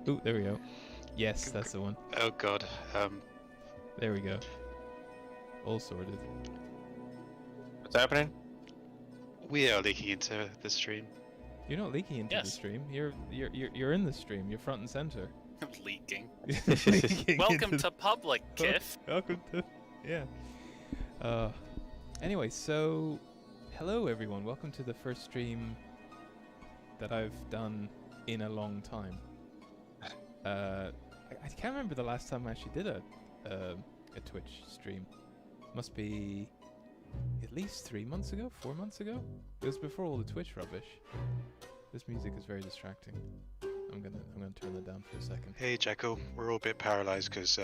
Ooh, there we go. Yes, that's the one. Oh god. There we go. All sorted. What's happening? We are leaking into the stream. You're not leaking into the stream. You're in the stream. You're front and center. Leaking. Leaking Welcome into to public, Kiff. Welcome to Anyway, so hello everyone. Welcome to the first stream that I've done in a long time. I can't remember the last time I actually did a Twitch stream. Must be at least 3 months ago, 4 months ago. It was before all the Twitch rubbish. This music is very distracting. I'm gonna turn that down for a second. Hey Jekyll, we're all a bit paralysed because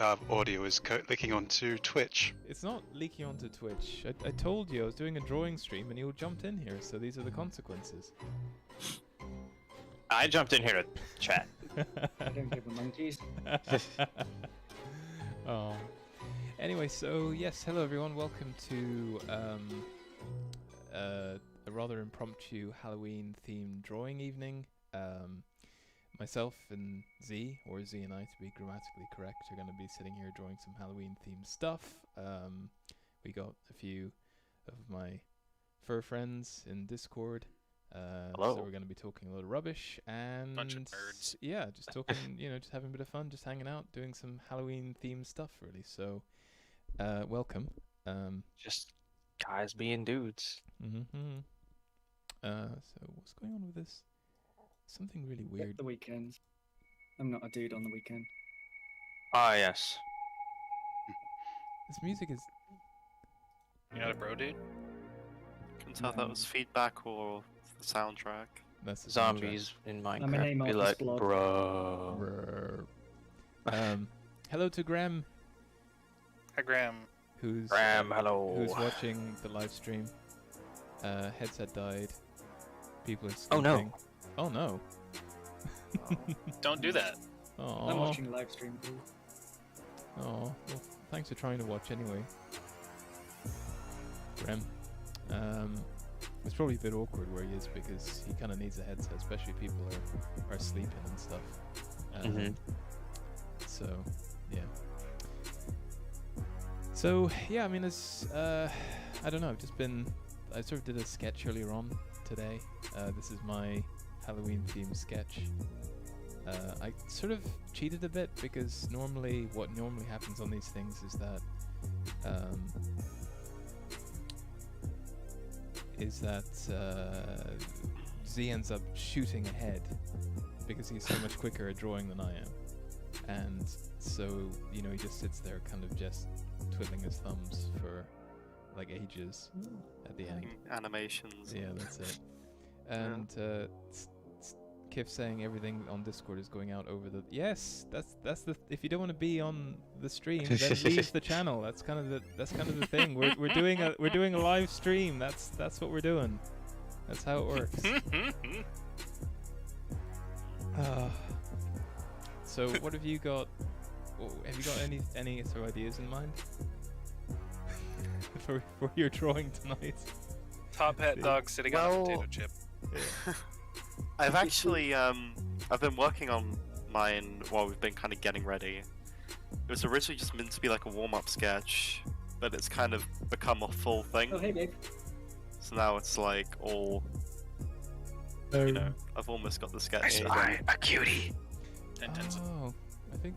our audio is leaking onto Twitch. It's not leaking onto Twitch. I told you I was doing a drawing stream and you jumped in here, so these are the consequences. I jumped in here to chat. I don't give a monkeys. Oh. Anyway, so yes, hello everyone. Welcome to a rather impromptu Halloween-themed drawing evening. Myself and Zee, or Zee and I to be grammatically correct, are going to be sitting here drawing some Halloween-themed stuff. We got a few of my fur friends in Discord. Hello. So we're going to be talking a lot of rubbish and Bunch of nerds. Yeah, just talking, just having a bit of fun, just hanging out, doing some Halloween-themed stuff, really. So, welcome. Just guys being dudes. So what's going on with this? Something really weird. The weekend. I'm not a dude on the weekend. Ah, yes. This music is. You not a bro, dude? Couldn't tell if that was feedback or the soundtrack. That's the Zombies in I'm an Minecraft aim be artist like, blob. bro. Hello to Graham, Hi, Graham. who's Hello. who's watching the live stream. Headset died. People are Oh, no. sleeping. Oh no. Don't do that. Oh. I'm watching live stream too. Oh, well, thanks for trying to watch anyway. Graham. It's probably a bit awkward where he is because he kind of needs a headset, especially if people are sleeping and stuff. So, yeah. So, yeah, I mean, it's, I don't know, I sort of did a sketch earlier on today. This is my Halloween-themed sketch. I sort of cheated a bit because what normally happens on these things is that Zee ends up shooting ahead because he's so much quicker at drawing than I am, and so he just sits there kind of just twiddling his thumbs for like ages at the end. Animations. Yeah, that's it. And Kif saying everything on Discord is going out over the. Yes, that's the. If you don't want to be on the stream, then leave the channel. That's kind of the thing. We're doing a live stream. That's what we're doing. That's how it works. So what have you got? Have you got any sort of ideas in mind for your drawing tonight? Top hat dog sitting on a potato chip. I've actually, I've been working on mine while we've been kind of getting ready. It was originally just meant to be like a warm-up sketch, but it's kind of become a full thing. Oh, hey, babe. So now it's like all, I've almost got the sketch. A cutie. Oh, I think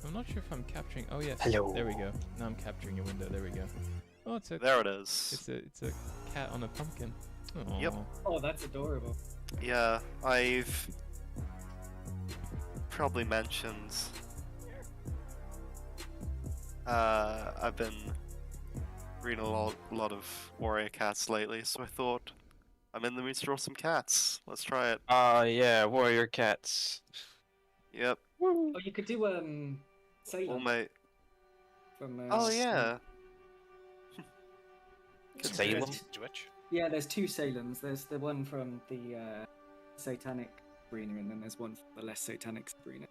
I'm not sure if I'm capturing. Oh yes. Hello. There we go. Now I'm capturing your window. There we go. Oh, There it is. It's a cat on a pumpkin. Aww. Yep. Oh, that's adorable. Yeah, I've probably mentioned. I've been reading a lot of warrior cats lately, so I thought I'm in the mood to draw some cats. Let's try it. Yeah, warrior cats. Yep. Oh, you could do Salem Well, mate. from. Oh yeah. Salem? Twitch. Yeah, there's two Salems. There's the one from the satanic Sabrina, and then there's one from the less satanic Sabrina.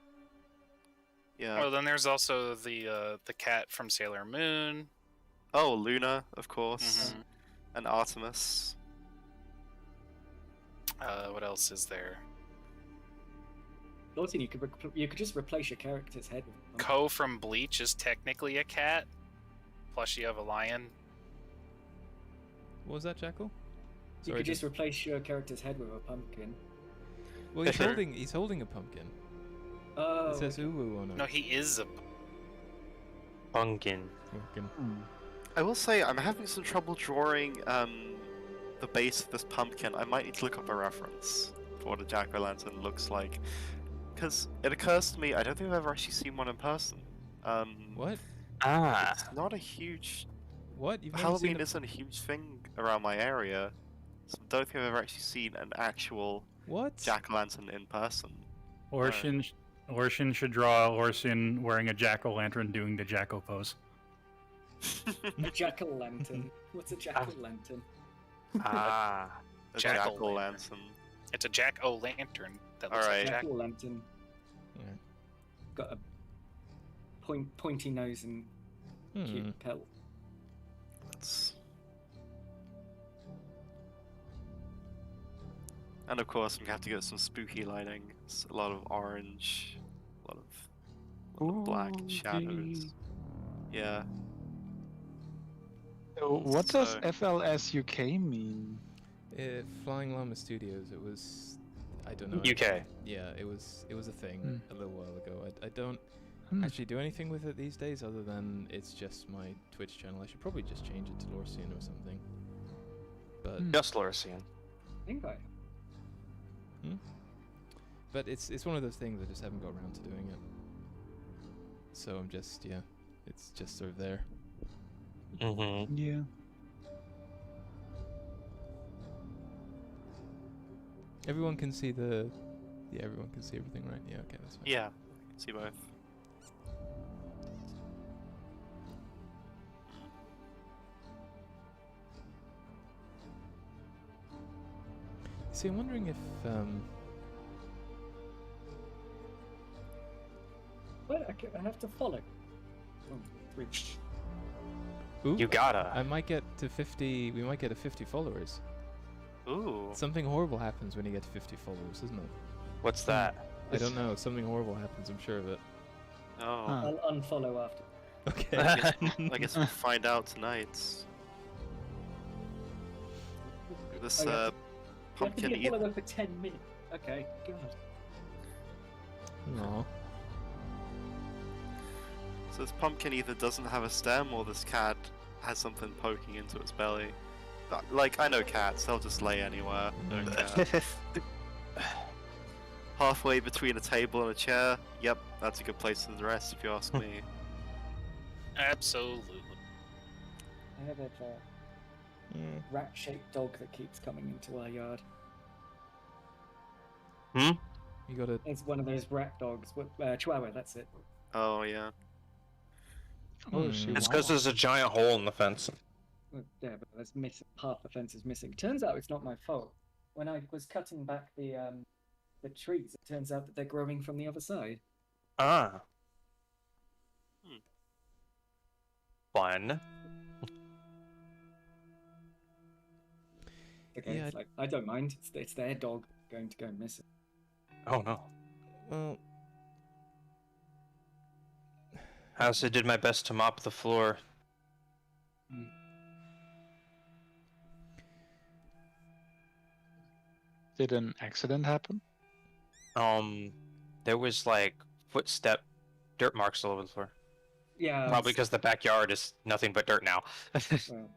Yeah. Oh, then there's also the cat from Sailor Moon. Oh, Luna, of course, Mhm. and Artemis. What else is there? Lorcian, you could just replace your character's head with a pumpkin. Ko from Bleach is technically a cat. Plus, you have a lion. What was that, Jackal? You could just replace your character's head with a pumpkin. Well, he's holding a pumpkin. Oh. It says okay. uwu on it. No, he is a. Pumpkin. Pumpkin. I will say I'm having some trouble drawing the base of this pumpkin. I might need to look up a reference for what a jack-o'-lantern looks like, because it occurs to me I don't think I've ever actually seen one in person. What? Ah. It's not a huge. What? You've never Halloween seen a... isn't a huge thing around my area, so I don't think I've ever actually seen an actual What? jack-o'-lantern in person. Lorcian should draw Lorcian wearing a jack-o'-lantern doing the jackal pose. A jack-o'-lantern. What's a jack-o'-lantern? Ah. A Jack-o'-lantern. jack-o'-lantern. It's a jack-o'-lantern that looks Alright. like a jack. Jack-o'-lantern. Yeah. Got a pointy nose and cute pelt. That's... And of course, I'm gonna have to get some spooky lighting. It's a lot of orange, a lot of black and shadows. Yeah. So what does So- FLS UK mean? Flying Llama Studios. It was. I don't know. UK. Yeah, it was a thing a little while ago. I don't actually do anything with it these days other than it's just my Twitch channel. I should probably just change it to Lorcian or something. But Just Lorcian. I think I. but it's one of those things I just haven't got around to doing it. So I'm just it's just sort of there. Mm-hmm. Yeah. Everyone can see everyone can see everything, right? Yeah, okay, that's fine. Yeah. I can see both. See, I'm wondering if Wait, I have to follow. Oh, three. ooh, You gotta. I might get to 50. We might get to 50 followers. Ooh. Something horrible happens when you get to 50 followers, isn't it? What's that? I don't know. Something horrible happens. I'm sure of it. Oh. Huh. I'll unfollow after. Okay. I guess we'll find out tonight. This Oh, yeah. You have to pumpkin be a either. follower for 10 minutes. Okay, God. Aw. So this pumpkin either doesn't have a stem or this cat has something poking into its belly. Like, I know cats, they'll just lay anywhere. No care. Halfway between a table and a chair, yep, that's a good place to rest if you ask me. Absolutely. I have a rat-shaped dog that keeps coming into our yard. You gotta. It's one of those rat dogs. Chihuahua, that's it. Oh yeah. Oh, shit. It's because there's a giant hole in the fence. Well, yeah, but there's half the fence is missing. Turns out it's not my fault. When I was cutting back the trees, it turns out that they're growing from the other side. Ah. Fun. Okay, Yeah, it's like, I don't mind. It's their dog going to go missing. Oh no. Well, I also did my best to mop the floor. Did an accident happen? There was like footstep dirt marks all over the floor. Yeah. Probably because the backyard is nothing but dirt now. Well, in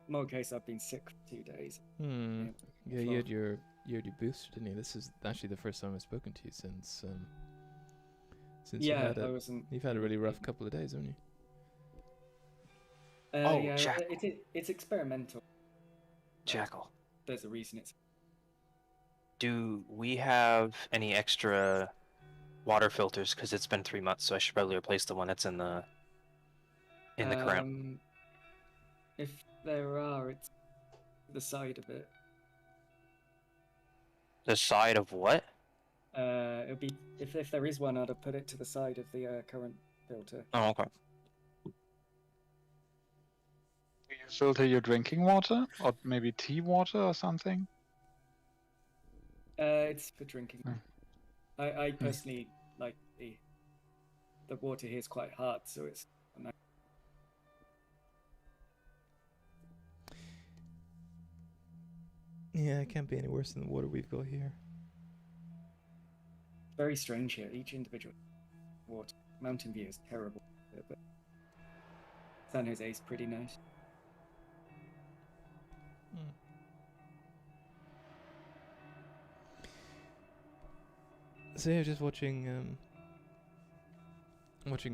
my case, I've been sick for 2 days. yeah, you had your booster, didn't you? This is actually the first time I've spoken to you since Yeah, you've I wasn't. had a really rough couple of days, haven't you? Oh, Yeah, Jackal. it's experimental. Jackal. There's a reason it's. Do we have any extra water filters? Because it's been 3 months, so I should probably replace the one that's in the current. If there are, it's the side of it. The side of what? It'll be if there is one, I'd put it to the side of the current filter. Oh, okay. Do you filter your drinking water? Or maybe tea water or something? It's for drinking. I personally like the water here is quite hard, so it's nice. Yeah, it can't be any worse than the water we've got here. Very strange here. Each individual water. Mountain View is terrible, but San Jose is pretty nice. So yeah, just watching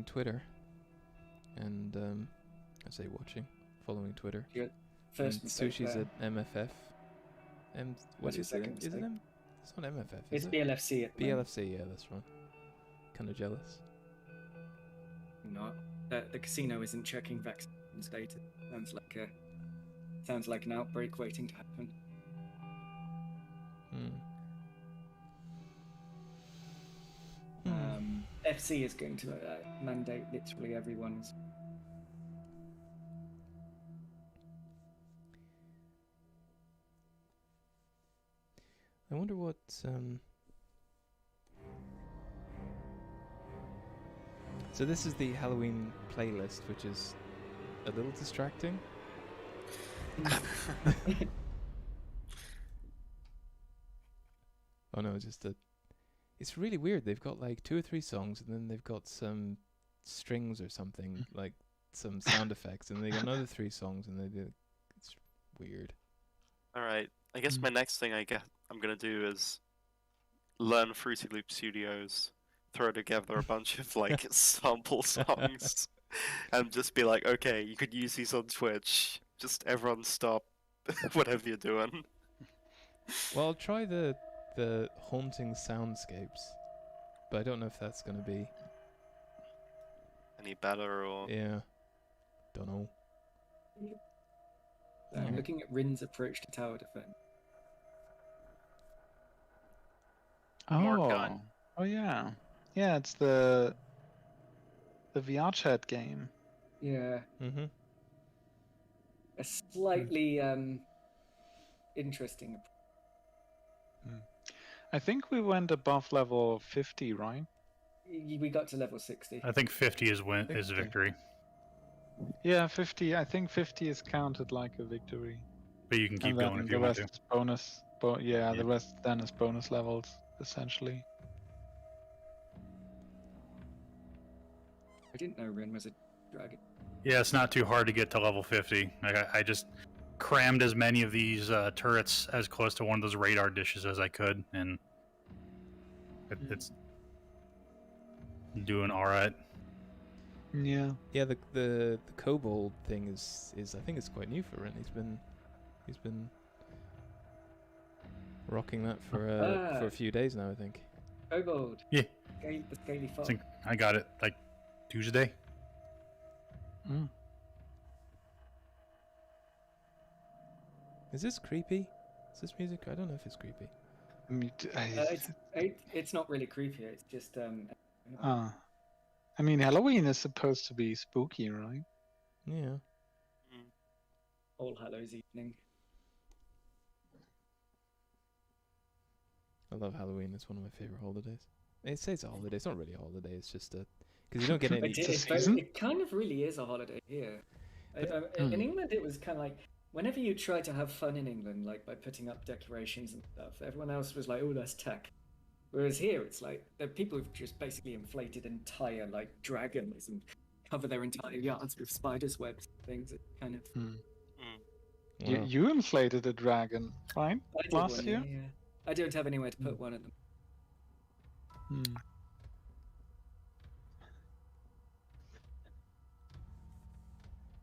Twitter, and I say watching, following Twitter. First mistake Sushi's there. at MFF. What is it? second Is it mistake? It's not MFF. It's Is it? BLFC at the moment. BLFC. Yeah, that's right. Kind of jealous. No, the casino isn't checking vaccine data. Sounds like an outbreak waiting to happen. FC is going to mandate literally everyone's. I wonder what. So this is the Halloween playlist, which is a little distracting. Oh no, it's just it's really weird. They've got like 2 or 3 songs, and then they've got some strings or something, like some sound effects, and they got another 3 songs, and it's weird. All right. I guess my next thing I'm gonna do is learn Fruity Loop Studios, throw together a bunch of like sample songs, and just be like, okay, you could use these on Twitch. Just everyone stop, whatever you're doing. Well, I'll try the haunting soundscapes, but I don't know if that's gonna be Any better or? Yeah, don't know. I'm looking at Rin's approach to tower defense. More gun. Oh yeah. Yeah, it's the VR chat game. Yeah, Mm-hmm. a slightly interesting. I think we went above level 50, right? We got to level 60. I think 50 is victory, Yeah, 50. I think 50 is counted like a victory. but you can keep And going then if the you want rest to. is bonus. But yeah, the rest then is bonus levels, essentially. I didn't know Rin was a dragon. Yeah, it's not too hard to get to level 50. I just crammed as many of these turrets as close to one of those radar dishes as I could, and it's doing all right. Yeah. Yeah, the kobold thing is I think it's quite new for Ren. He's been rocking that for a few days now, I think. Kobold. Yeah. The scaly I fox. think I got it like Tuesday. Mm. Is this creepy? Is this music? I don't know if it's creepy. It's not really creepy. It's just I mean, Halloween is supposed to be spooky, right? Yeah. All Hallows evening. I love Halloween. It's one of my favorite holidays. It says a holiday. It's not really a holiday. It's just because you don't get any. It kind of really is a holiday here. In England, it was kind of like whenever you try to have fun in England, like by putting up decorations and stuff, everyone else was like, "Oh, that's tech." Whereas here, it's like the people who've just basically inflated entire like dragons and cover their entire yards with spiders' webs and things. It kind of. Wow. You inflated a dragon, right? I did Last one, year? yeah. I don't have anywhere to put one of them.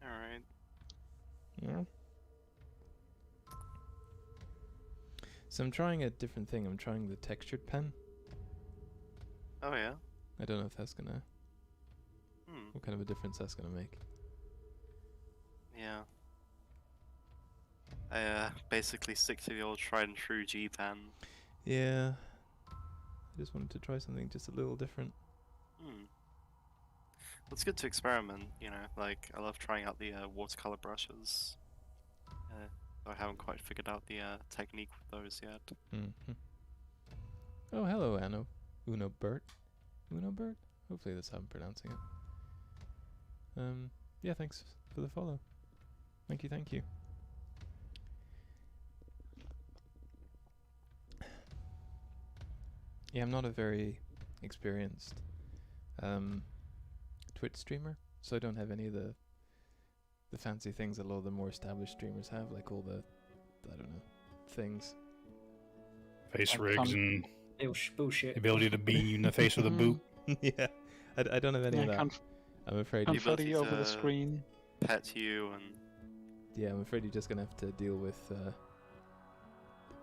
Alright. Yeah. So I'm trying a different thing. I'm trying the textured pen. Oh yeah? I don't know if that's gonna. What kind of a difference that's gonna make. Yeah. I basically stick to the old tried and true G pen. Yeah. I just wanted to try something just a little different. It's good to experiment, you know, like I love trying out the watercolor brushes. I haven't quite figured out the technique with those yet. Oh, hello, Anno. Unobert. Unobert? Hopefully that's how I'm pronouncing it. Yeah, thanks for the follow. Thank you, thank you. Yeah, I'm not a very experienced Twitch streamer, so I don't have any of the fancy things that a lot of the more established streamers have, like all the, I don't know, things. Face I rigs can't- and Bullshit. ability to beat you in the face with a boot. Yeah, I don't have any Yeah, of that. can't I'm afraid. The confetti ability over the to- screen. Pet you and Yeah, I'm afraid you're just gonna have to deal with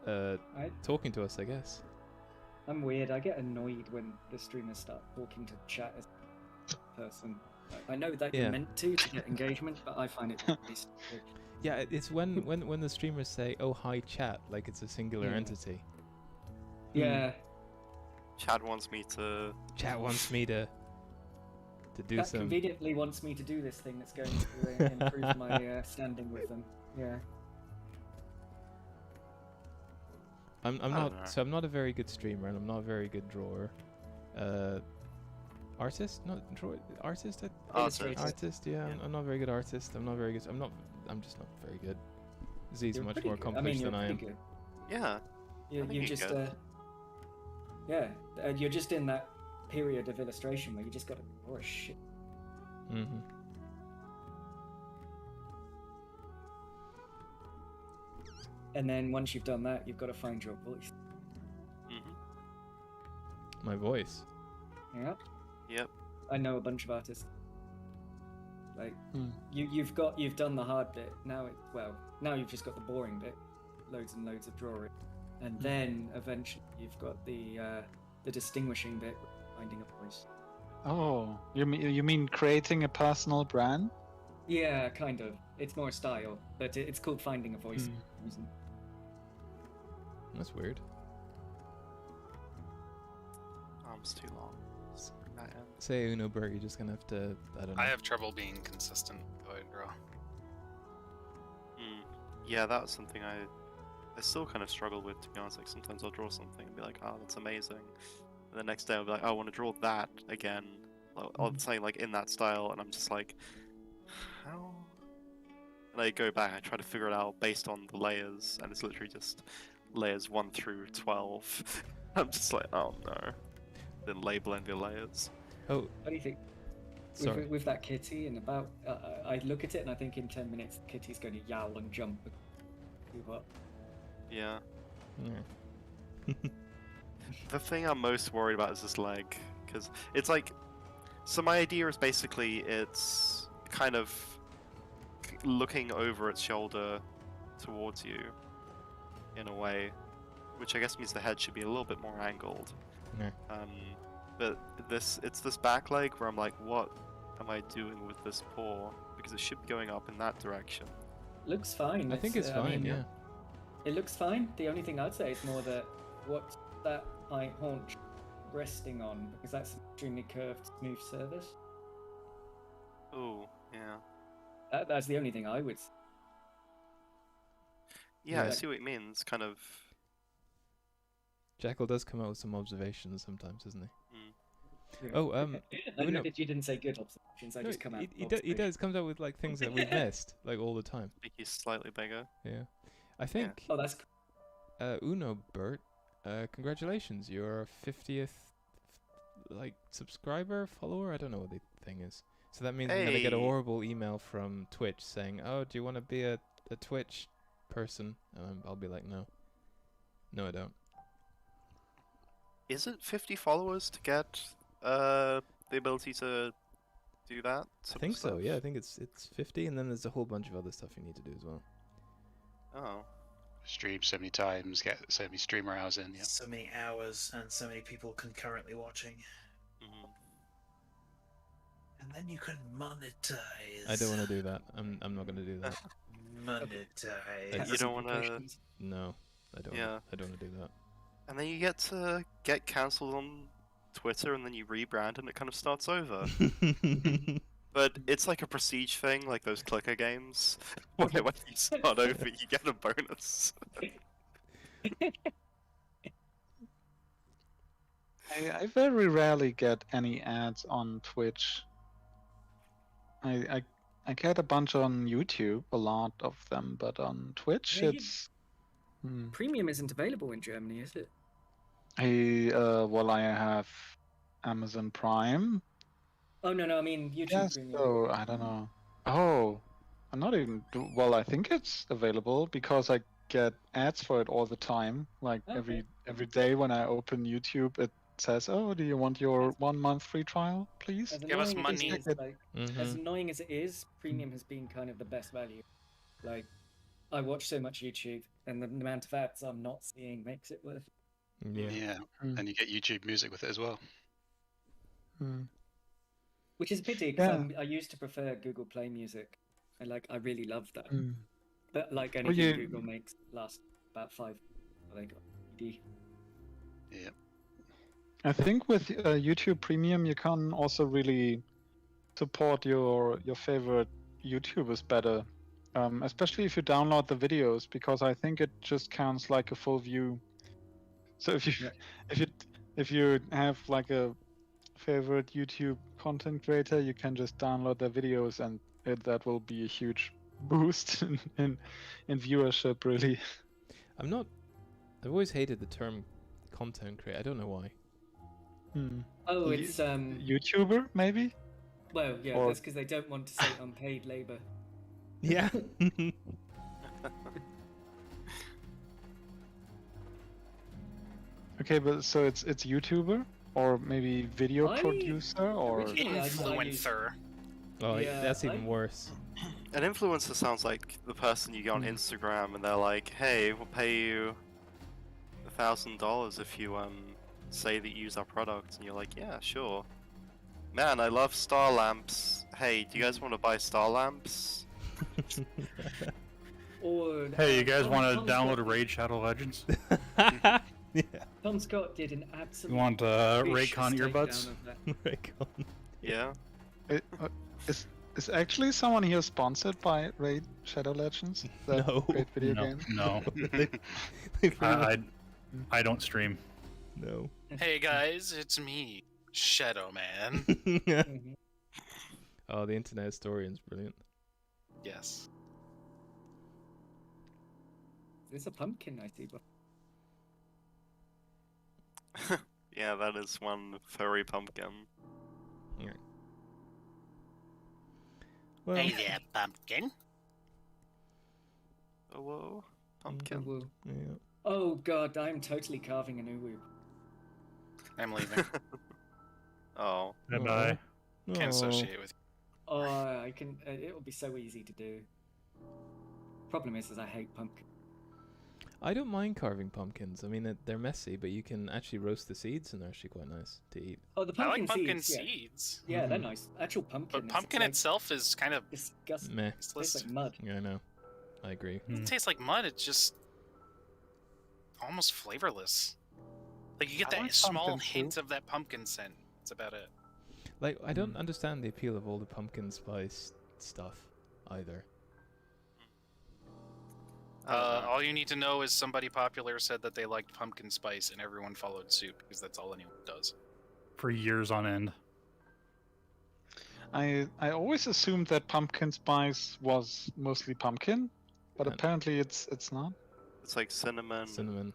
I, talking to us, I guess. I'm weird. I get annoyed when the streamers start talking to chat as a person. I know that Yeah. you're meant to get engagement, but I find it really stupid. Yeah, it's when the streamers say, "Oh, hi, chat," like it's a singular Yeah. entity. Yeah, Chad wants me to. Chat wants me to do that some. conveniently wants me to do this thing that's going to improve my standing with them. Yeah. I'm I don't not. know. So I'm not a very good streamer, and I'm not a very good drawer. Artist, not drawer. Artist. Illustrator. Artist. Yeah, Yeah. I'm not a very good artist. I'm not very good. I'm just not very good. Z's You're much pretty more good. accomplished you're than I am. pretty good. Yeah. You, think you you're just, good. yeah, you're just in that period of illustration where you just got to draw a shit. Mm-hmm. And then once you've done that, you've got to find your voice. Mm-hmm. My voice. Yeah. Yep. I know a bunch of artists. Like Hmm. you've done the hard bit. Now you've just got the boring bit, loads and loads of drawing, and then eventually you've got the distinguishing bit, finding a voice. Oh, you mean creating a personal brand? Yeah, kind of. It's more style, but it's called finding a voice. Hmm. That's weird. Arms too long. I am. Say Unobert, you're just gonna have to. I don't know. I have trouble being consistent with how I draw. Yeah, that was something I still kind of struggle with, to be honest. Like sometimes I'll draw something and be like, oh, that's amazing. And the next day I'll be like, oh, I want to draw that again. Or something like in that style, and I'm just like, how? And I go back, I try to figure it out based on the layers, and it's literally just layers 1 through 12. I'm just like, oh no. Then labeling the layers. Oh, What do you think? sorry. With that kitty, and about I look at it and I think in 10 minutes the kitty's going to yowl and jump. Do what? Yeah. Yeah. The thing I'm most worried about is this leg, because it's like, so my idea is basically it's kind of looking over its shoulder towards you, in a way, which I guess means the head should be a little bit more angled. Yeah. But it's this back leg where I'm like, what am I doing with this paw? Because it should be going up in that direction. Looks fine. I think it's I fine. mean, Yeah. It looks fine. The only thing I'd say is more that what's that haunch resting on, because that's an extremely curved, smooth surface. Oh, yeah. That's the only thing I would. Yeah, I Yeah. see what you mean. It's kind of. Jackal does come out with some observations sometimes, doesn't he? Yeah. Oh, I Uno- noticed you didn't say good observations. I No, just come out. he with does comes out with like things that we've missed like all the time. I think he's slightly bigger. Yeah. I think Oh, that's Unobert, congratulations, your 50th like subscriber, follower. I don't know what the thing is. So that means I'm gonna get a Hey. horrible email from Twitch saying, "Oh, do you want to be a Twitch person?" And I'll be like, "No, no, I don't." Is it 50 followers to get the ability to do that? I sort of think so. stuff? Yeah, I think it's 50, and then there's a whole bunch of other stuff you need to do as well. Oh. Stream so many times, get so many streamer hours in. Yeah. So many hours and so many people concurrently watching. Mhm. And then you can monetize. I don't want to do that. I'm not gonna do that. Monetize. You don't wanna- No, I don't. Yeah. I don't want to do that. And then you get to get cancelled on Twitter, and then you rebrand, and it kind of starts over. But it's like a prestige thing, like those clicker games. When you start over, you get a bonus. I very rarely get any ads on Twitch. I get a bunch on YouTube, a lot of them, but on Twitch Yeah, it's. Premium isn't available in Germany, is it? Well, I have Amazon Prime. Oh no, I mean YouTube Yes, Premium. so I don't know. Oh, I'm not even. Well, I think it's available because I get ads for it all the time. Like Okay. every day when I open YouTube, it says, "Oh, do you want your 1 month free trial, please?" As Give us annoying as money. it is, like, as Mhm. annoying as it is, Premium has been kind of the best value. Like, I watch so much YouTube, and the amount of ads I'm not seeing makes it worth it. Yeah. Yeah, Mm. and you get YouTube Music with it as well. Mm. Which is a pity because Yeah. I used to prefer Google Play Music. I really love that. Mm. But like Well, anything you- Google makes lasts about 5. They got ED. Yeah. I think with YouTube Premium, you can also really support your favorite YouTubers better, especially if you download the videos, because I think it just counts like a full view. So if you Yeah. if you have like a favorite YouTube content creator, you can just download their videos, and that will be a huge boost in viewership, really. I've always hated the term content creator. I don't know why. Oh, it's YouTuber, maybe? well, yeah, Or- that's because they don't want to say unpaid labor. Yeah. Okay, but so it's YouTuber or maybe video I- producer or Originally, I thought I used- Influencer. Oh, Yeah, that's even I- worse. An influencer sounds like the person you get on Instagram and they're like, hey, we'll pay you $1,000 if you say that you use our product, and you're like, yeah, sure. Man, I love star lamps. Hey, do you guys want to buy star lamps? Or Hey, you guys Tom- want Tom to download Scott- Raid Shadow Legends? Yeah. Tom Scott did an absolute. You want vicious Raycon takedown earbuds? of that. Raycon. Yeah. Is actually someone here sponsored by Raid Shadow Legends? That No. great video No, game. no. They pretty much- I don't stream. No. Hey guys, it's me, Shadow Man. Mhm. Oh, the internet historian's brilliant. Yes. There's a pumpkin I see. Yeah, that is one furry pumpkin. Well, there, pumpkin. Oh, whoa. Pumpkin. Oh, whoa. yeah. Oh god, I'm totally carving an uwu. I'm leaving. Oh. Bye bye. Can't Oh. associate with Oh, I can. It will be so easy to do. Problem is I hate pumpkin. I don't mind carving pumpkins. I mean, they're messy, but you can actually roast the seeds, and they're actually quite nice to eat. Oh, the I pumpkin like pumpkin seeds. seeds. Yeah, they're nice. Actual pumpkin. But is, pumpkin like, itself is kind of disgusting. Meh. It tastes like mud. Yeah, I know. I agree. it tastes like mud. It's just almost flavorless. Like you get I that like small pumpkin hint soup. of that pumpkin scent. That's about it. Like, I don't understand the appeal of all the pumpkin spice stuff either. All you need to know is somebody popular said that they liked pumpkin spice, and everyone followed suit because that's all anyone does. For years on end. I always assumed that pumpkin spice was mostly pumpkin, but And- apparently it's not. It's like cinnamon. Cinnamon.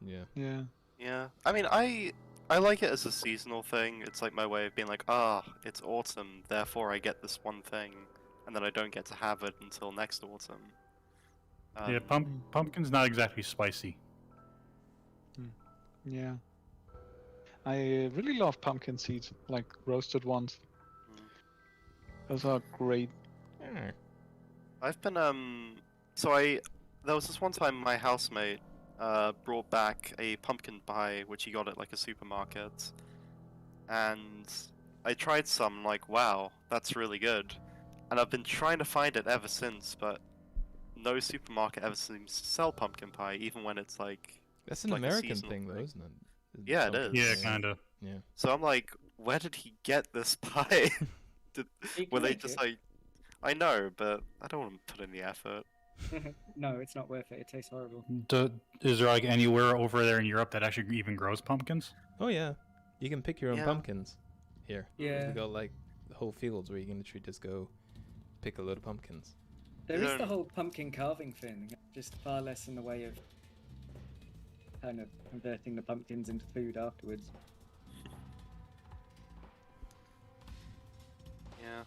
Yeah. Yeah. Yeah. I mean, I like it as a seasonal thing. It's like my way of being like, it's autumn, therefore I get this one thing, and then I don't get to have it until next autumn. Yeah, pumpkin's not exactly spicy. Yeah. I really love pumpkin seeds, like roasted ones. Those are great. Yeah. I've been there was this one time my housemate brought back a pumpkin pie which he got at like a supermarket, and I tried some, like, wow, that's really good, and I've been trying to find it ever since, but no supermarket ever seems to sell pumpkin pie, even when it's like That's an like a American seasonal thing, though, thing. isn't it? Isn't Yeah, it pumpkin- is. Yeah, kinda. Yeah. So I'm like, where did he get this pie? You Were can they make just it. like, I know, but I don't want to put in the effort. No, it's not worth it. It tastes horrible. Is there like anywhere over there in Europe that actually even grows pumpkins? Oh yeah, you can pick your own Yeah. pumpkins here. Yeah. We got like whole fields where you can literally just go pick a load of pumpkins. There is the Don't- whole pumpkin carving thing, just far less in the way of kind of converting the pumpkins into food afterwards. Yeah.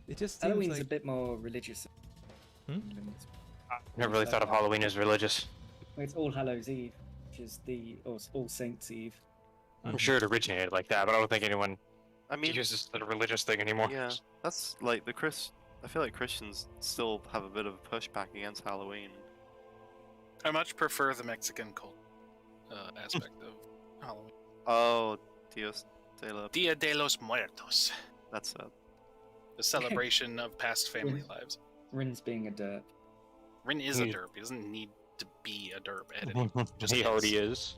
It just seems Halloween's like a bit more religious. Hmm? Never really thought of Halloween as religious. It's All Hallows Eve, which is or All Saints Eve. I'm sure it originated like that, but I don't think anyone I mean, uses the religious thing anymore. yeah, that's like I feel like Christians still have a bit of a pushback against Halloween. I much prefer the Mexican cult aspect of Halloween. Oh, Dios de la... Dia de los Muertos, That's it. the celebration of past family lives. Rin's being a derp. Rin is a He- derp. He doesn't need to be a derp editing. Just He already is.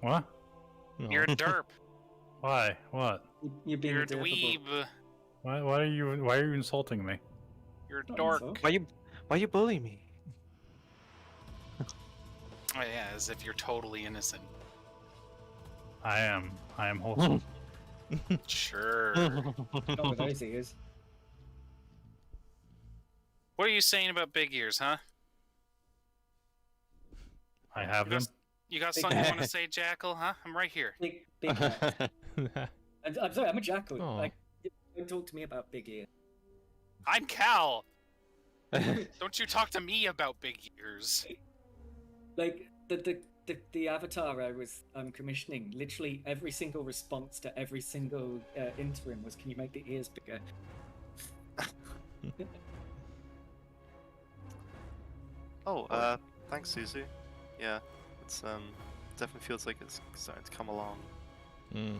What? You're a derp. Why? What? You're being You're a a derpable. dweeb. Why are you insulting me? You're a Not dork. insult. Why you bully me? Oh, yeah, as if you're totally innocent. I am wholesome. Sure. Not with those ears. What are you saying about big ears, huh? I have You them. got, you got something you want to say, Jackal, huh? I'm right here. Big cat. I'm sorry, I'm a jackal. Aw. Like, don't talk to me about big ears. I'm Cal. Don't you talk to me about big ears. Like the avatar I was commissioning, literally every single response to every single interim was, "Can you make the ears bigger?" Oh, thanks, Suzu. Yeah, it's definitely feels like it's starting to come along. Mm.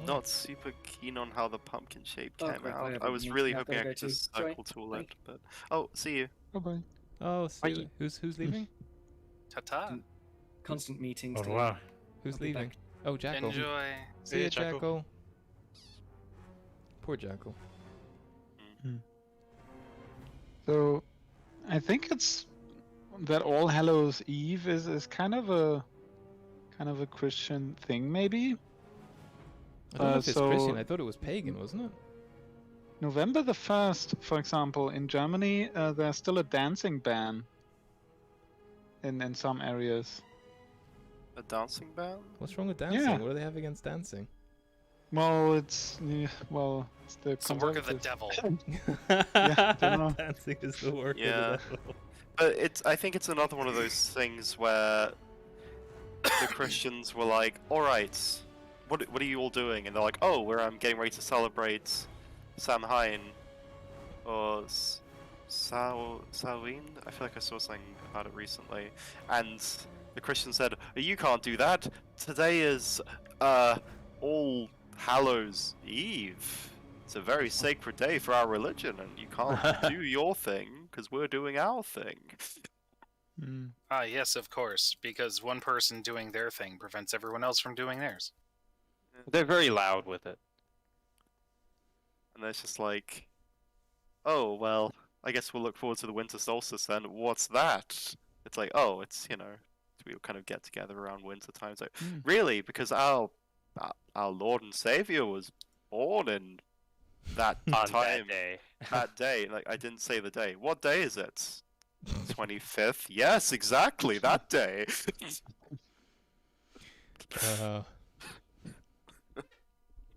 Not super keen on how the pumpkin shape Oh, came crap, I out. have I a was meeting really I've hoping gotta I go could just to. Sorry. cycle tool Bye. it, but see you. Bye bye. Oh, see, you- who's leaving? Ta-ta. Constant meetings. Oh dear. wow. Who's I'll be leaving? back. Oh, Jackal. Enjoy. See ya, ya, Jackal. Jackal. Poor Jackal. So, I think it's that All Hallows Eve is kind of a Christian thing, maybe. I don't know if it's so- Christian. I thought it was pagan, wasn't it? November the 1st, for example, in Germany, there's still a dancing ban in some areas. A dancing band? What's wrong with dancing? Yeah. What do they have against dancing? Well, it's the It's the work of the conservatives. devil. Yeah, don't know. Dancing is the work Yeah. of the devil. But I think it's another one of those things where the Christians were like, "All right, what are you all doing?" And they're like, "Oh, we're getting ready to celebrate Samhain or Samhain." I feel like I saw something about it recently, and the Christian said, "You can't do that. Today is All Hallows Eve. It's a very sacred day for our religion, and you can't do your thing because we're doing our thing." Mm. Ah, yes, of course, because one person doing their thing prevents everyone else from doing theirs. They're very loud with it. And it's just like, "Oh, well, I guess we'll look forward to the winter solstice then. What's that?" It's like, "Oh, it's, we kind of get together around winter time." It's like, really? Because our Lord and Savior was born in that On time, that day. that day. Like, I didn't say the day. What day is it? 25th? Yes, exactly, that day.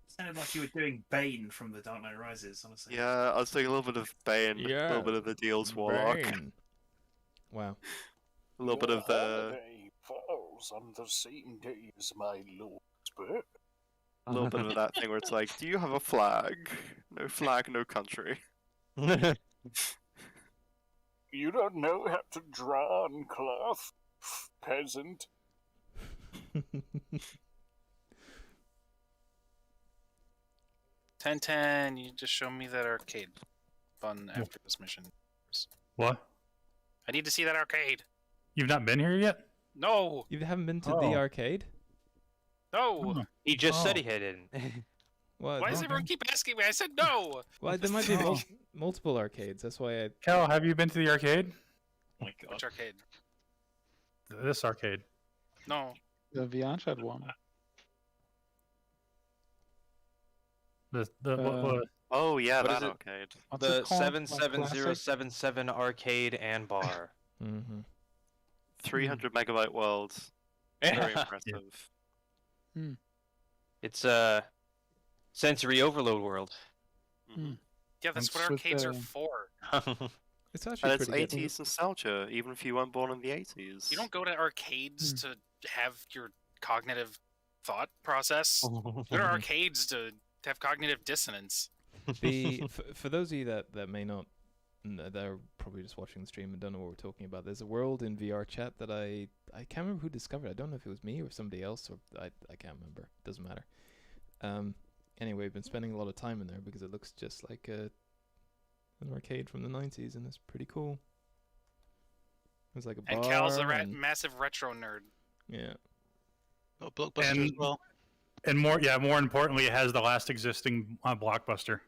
Sounded like you were doing Bane from The Dark Knight Rises, honestly. Yeah, I was doing a little bit of Bane, a Yeah, little bit of the Deals Warlock, Brain. Wow. a little bit of the... holiday falls on the same day as my lord's birth. A little bit of that thing where it's like, "Do you have a flag? No flag, no country." You don't know how to draw on cloth, peasant. 1010, you just show me that arcade fun after this mission. What? I need to see that arcade. You've not been here yet? No, You haven't been to Oh. the arcade? no. He just said Oh. he hadn't. Well, Why does everyone keep asking me? I said no. well, there might be multiple arcades. That's why I. Cal, have you been to the arcade? Oh my god. Which arcade? This arcade. No. The VR chat one. Oh yeah, What that is it? arcade. What's The it called? Like 77077 arcade and bar. Mm-hmm. 300 megabyte worlds. Very impressive. It's a sensory overload world. Yeah, that's what With arcades are the- for. It's actually And it's pretty good. 80s nostalgia, even if you weren't born in the 80s. You don't go to arcades to have your cognitive thought process. Go to arcades to have cognitive dissonance. For those of you that may not, that are probably just watching the stream and don't know what we're talking about, there's a world in VR chat that I can't remember who discovered. I don't know if it was me or somebody else, or I can't remember. Doesn't matter. Anyway, I've been spending a lot of time in there because it looks just like an arcade from the 90s, and it's pretty cool. It's like a bar. And Cal's a massive retro nerd. Yeah. Oh, Blockbuster as well. And more importantly, it has the last existing Blockbuster.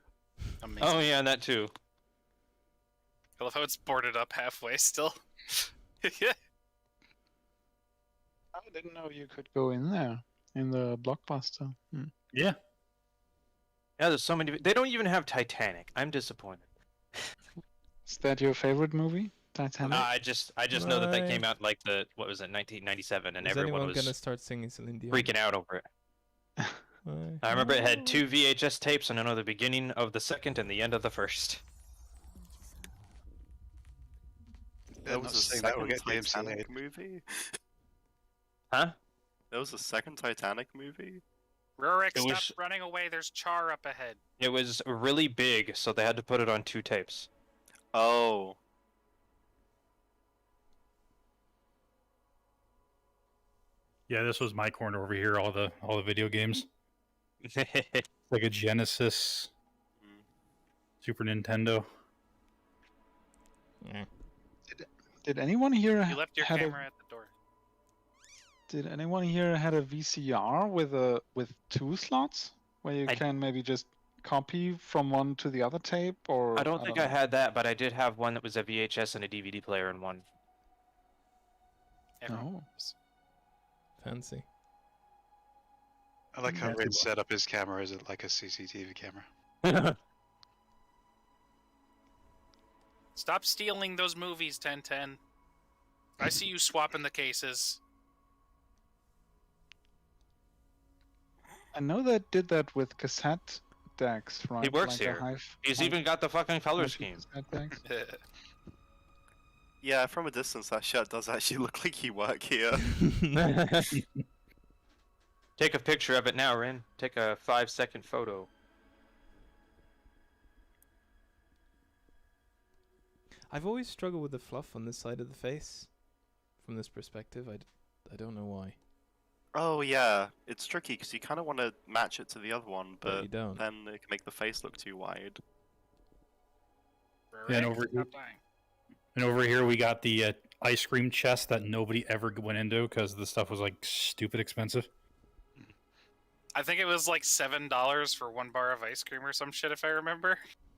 Amazing. Oh yeah, that too. I love how it's boarded up halfway still. I didn't know you could go in there in the Blockbuster. Yeah. Yeah, there's so many. They don't even have Titanic. I'm disappointed. Is that your favorite movie, Titanic? I just know that came out like what was it, 1997, and Is everyone anyone was gonna start singing Celine Dion? freaking out over it. I remember it had 2 VHS tapes, and I know the beginning of the second and the end of the first. There was a second Titanic movie? Huh? There was a second Titanic movie? Rurik, It stop was- running away. There's char up ahead. It was really big, so they had to put it on 2 tapes. Oh. Yeah, this was my corner over here. All the video games. Like a Genesis, Super Nintendo. Yeah. Did anyone here You left your had camera at the door. Did anyone here had a VCR with 2 slots where you can maybe just copy from one to the other tape? Or I don't think I had that, but I did have one that was a VHS and a DVD player in one. Oh. Fancy. I like how Yeah. Rin set up his camera as like a CCTV camera. Stop stealing those movies, 1010. I see you swapping the cases. I know that did that with cassette decks, right? He works Like a here. He's even got the fucking color scheme. cassette decks. Yeah, from a distance, that shirt does actually look like you work here. Take a picture of it now, Rin. Take a 5-second photo. I've always struggled with the fluff on this side of the face. From this perspective, I don't know why. Oh yeah, it's tricky because you kind of want to match it to the other one, But but you don't. then it can make the face look too wide. Yeah, and Rurik, over here, stop dying. and over here we got the ice cream chest that nobody ever went into because the stuff was like stupid expensive. I think it was like $7 for 1 bar of ice cream or some shit, if I remember.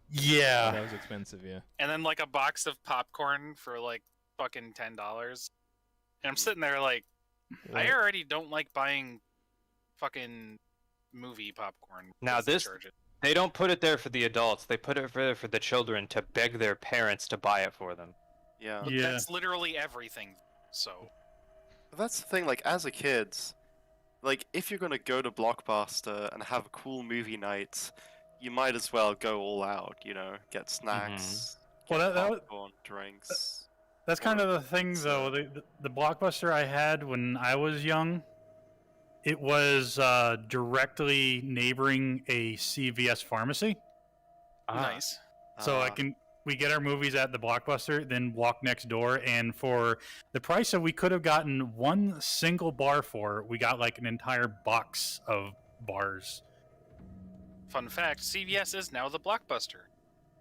Yeah. That was expensive, yeah. And then like a box of popcorn for like fucking $10. And I'm sitting there like, I already don't like buying fucking movie popcorn. Now because they this, charge it. they don't put it there for the adults. They put it there for the children to beg their parents to buy it for them. Yeah. But Yeah. that's literally everything. So But that's the thing, like, as a kid, like, if you're gonna go to Blockbuster and have a cool movie night, you might as well go all out, you know? Get snacks, Well, get that was- popcorn, drinks. That's kind of the thing, though. The Blockbuster I had when I was young, it was directly neighboring a CVS pharmacy. nice. So we get our movies at the Blockbuster, then walk next door, and for the price that we could have gotten one single bar for, we got like an entire box of bars. Fun fact: CVS is now the Blockbuster.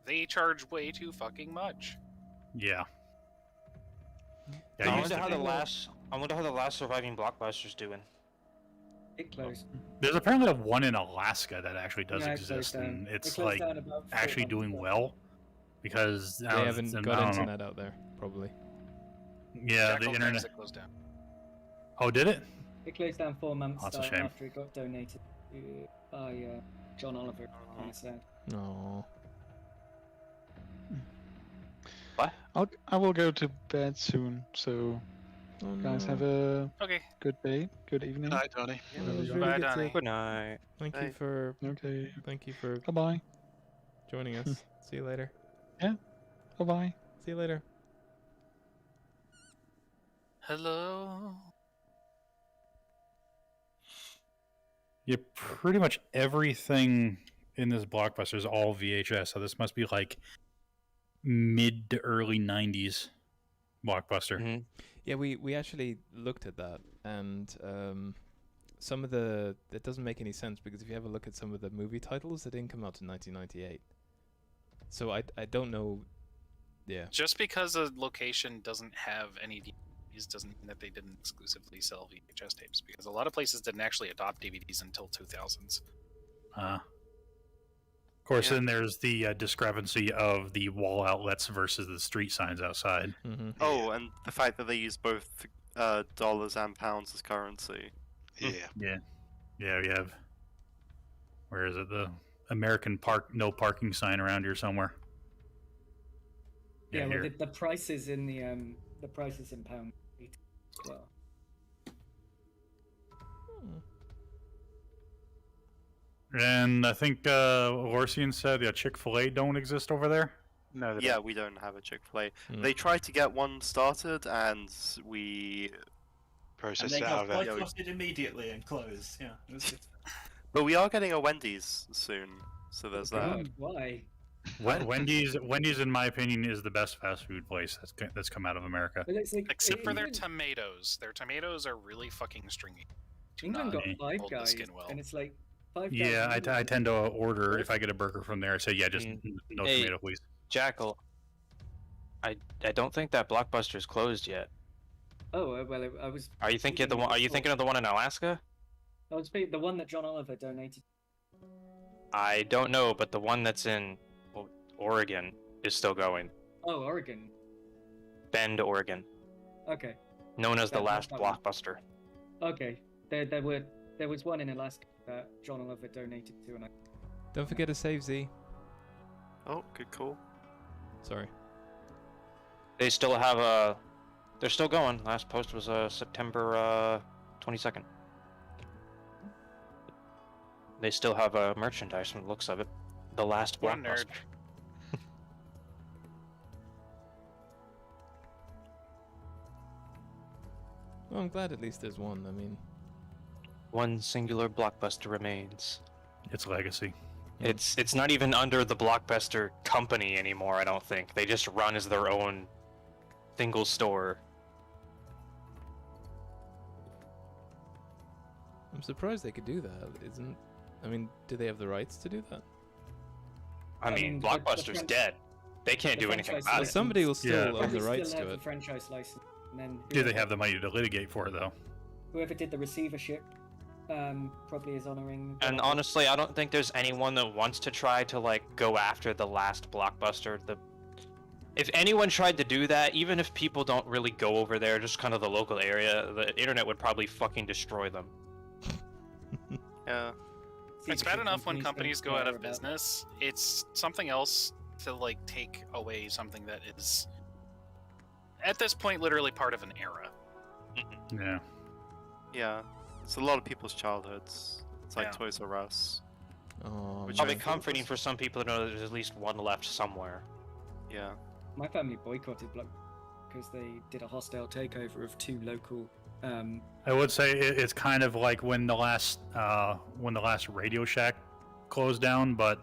They charge way too fucking much. Yeah. I wonder how the last surviving Blockbuster's doing. It closed. There's apparently one in Alaska that actually does Yeah, it closed exist, down. and It it's closed like down about 4 actually months doing ago. well because They I haven't don't got know. internet out there, probably. Yeah, Jackal the claims internet. it closed down. Oh, did it? It closed down 4 months That's a shame. after it got donated by John Oliver. Kind of sad. No. I will go to bed soon. So Oh, guys, no. have a Okay. good day, good evening. Good night, Donnie. It was Bye, really Bye, good Donnie. to... Good night. Thank you Bye. for Okay. Bye bye. joining us. See you later. Bye bye. See you later. Hello. Yeah, pretty much everything in this blockbuster is all VHS. So this must be like mid to early '90s blockbuster. Hmm. Yeah, we actually looked at that, and some of the... It doesn't make any sense, because if you have a look at some of the movie titles, they didn't come out in 1998. So I don't know... Yeah. Just because a location doesn't have any DVDs doesn't mean that they didn't exclusively sell VHS tapes, because a lot of places didn't actually adopt DVDs until 2000s. Of course, Yeah. then there's the discrepancy of the wall outlets versus the street signs outside. Mm-hmm. Oh, and the fact that they use both dollars and pounds as currency. Yeah. Yeah, we have. Where is it? The American no parking sign around here somewhere. Yeah, well, here. the prices in the prices in pound as well. And I think Lorcian said Chick-fil-A don't exist over there. No, they Yeah, don't. we don't have a Chick-fil-A. Mm. They tried to get one started, and we. And Process they it out got of it. boycotted immediately and closed. Yeah. It was good. But we are getting a Wendy's soon, so there's that. God, why? Wendy's, in my opinion, is the best fast food place that's come out of America. But it's like, Except for their England- tomatoes. Their tomatoes are really fucking stringy. Do England not got Five hold the Guys, skin well. and it's like 5 Guys. Yeah, I England- tend to order if I get a burger from there. I say, yeah, just no Hey. tomato, please. Jackal. I don't think that Blockbuster's closed yet. Oh well, I was. Are you thinking the one? Are you thinking of the one in Alaska? I was thinking the one that John Oliver donated. I don't know, but the one that's in Oregon is still going. Oh, Oregon. Bend, Oregon, Okay. known as the Yeah, last that one. Blockbuster. Okay. There was one in Alaska that John Oliver donated to, and I. Don't forget to save Z. Oh, good call. Sorry. They still have a. They're still going. Last post was September 22nd. They still have merchandise from the looks of it. The last What a nerd. Blockbuster. Well, I'm glad at least there's one. I mean, One singular Blockbuster remains. It's legacy. It's not even under the Blockbuster company anymore, I don't think. They just run as their own single store. I'm surprised they could do that. I mean, do they have the rights to do that? I I mean, mean, the Blockbuster's fran- dead. They can't the do anything franchise about Well, it. license- somebody will still Yeah. own Probably the rights still to have it. the franchise license, and then Do they whoever- have the money to litigate for it though? Whoever did the receivership, probably is honoring. And honestly, I don't think there's anyone that wants to try to like go after the last Blockbuster. If anyone tried to do that, even if people don't really go over there, just kind of the local area, the internet would probably fucking destroy them. Yeah. It's bad enough when companies don't go out care of about business. It's something else to like take away something that is at this point literally part of an era. Yeah. Yeah. It's a lot of people's childhoods. It's like Yeah. Toys R Us. Oh, Which Probably man. comforting for some people to know there's at least one left somewhere. Yeah. My family boycotted Block because they did a hostile takeover of 2 local. I would say it's kind of like when the last Radio Shack closed down, but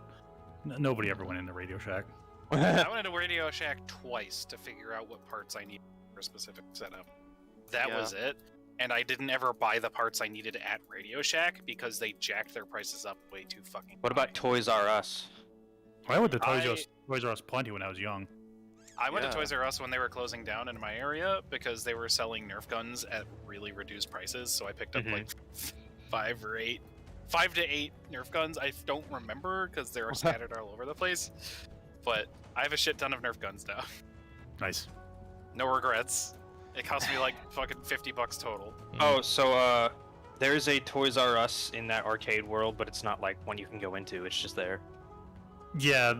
nobody ever went into Radio Shack. I went into Radio Shack twice to figure out what parts I needed for a specific setup. That Yeah. was it. And I didn't ever buy the parts I needed at Radio Shack because they jacked their prices up way too fucking What about high. Toys R Us? I went to Toys R Us plenty when I was young. I went Yeah. to Toys R Us when they were closing down in my area because they were selling Nerf guns at really reduced prices. So I picked up like 5 to 8 Nerf guns. I don't remember because they're scattered all over the place. But I have a shit ton of Nerf guns now. Nice. No regrets. It cost me like fucking $50 total. Oh, so there's a Toys R Us in that arcade world, but it's not like one you can go into. It's just there. Yeah,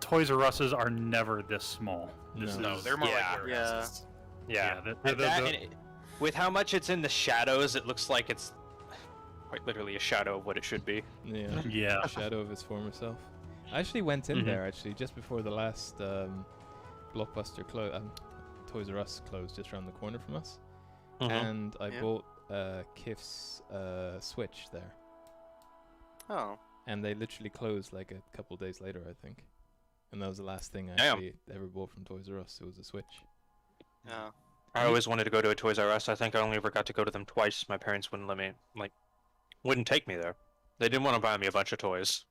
Toys R Us's are never this small. No, they're more like warehouses. Yeah. With how much it's in the shadows, it looks like it's quite literally a shadow of what it should be. Yeah. Yeah. A shadow of its former self. I actually went in there just before the last Blockbuster Toys R Us closed just around the corner from us, and I bought Kif's Switch there. Oh. And they literally closed like a couple days later, I think. And that was the last thing I actually ever bought from Toys R Us. It was a Switch. Yeah. I always wanted to go to a Toys R Us. I think I only ever got to go to them twice. My parents wouldn't let me, wouldn't take me there. They didn't want to buy me a bunch of toys.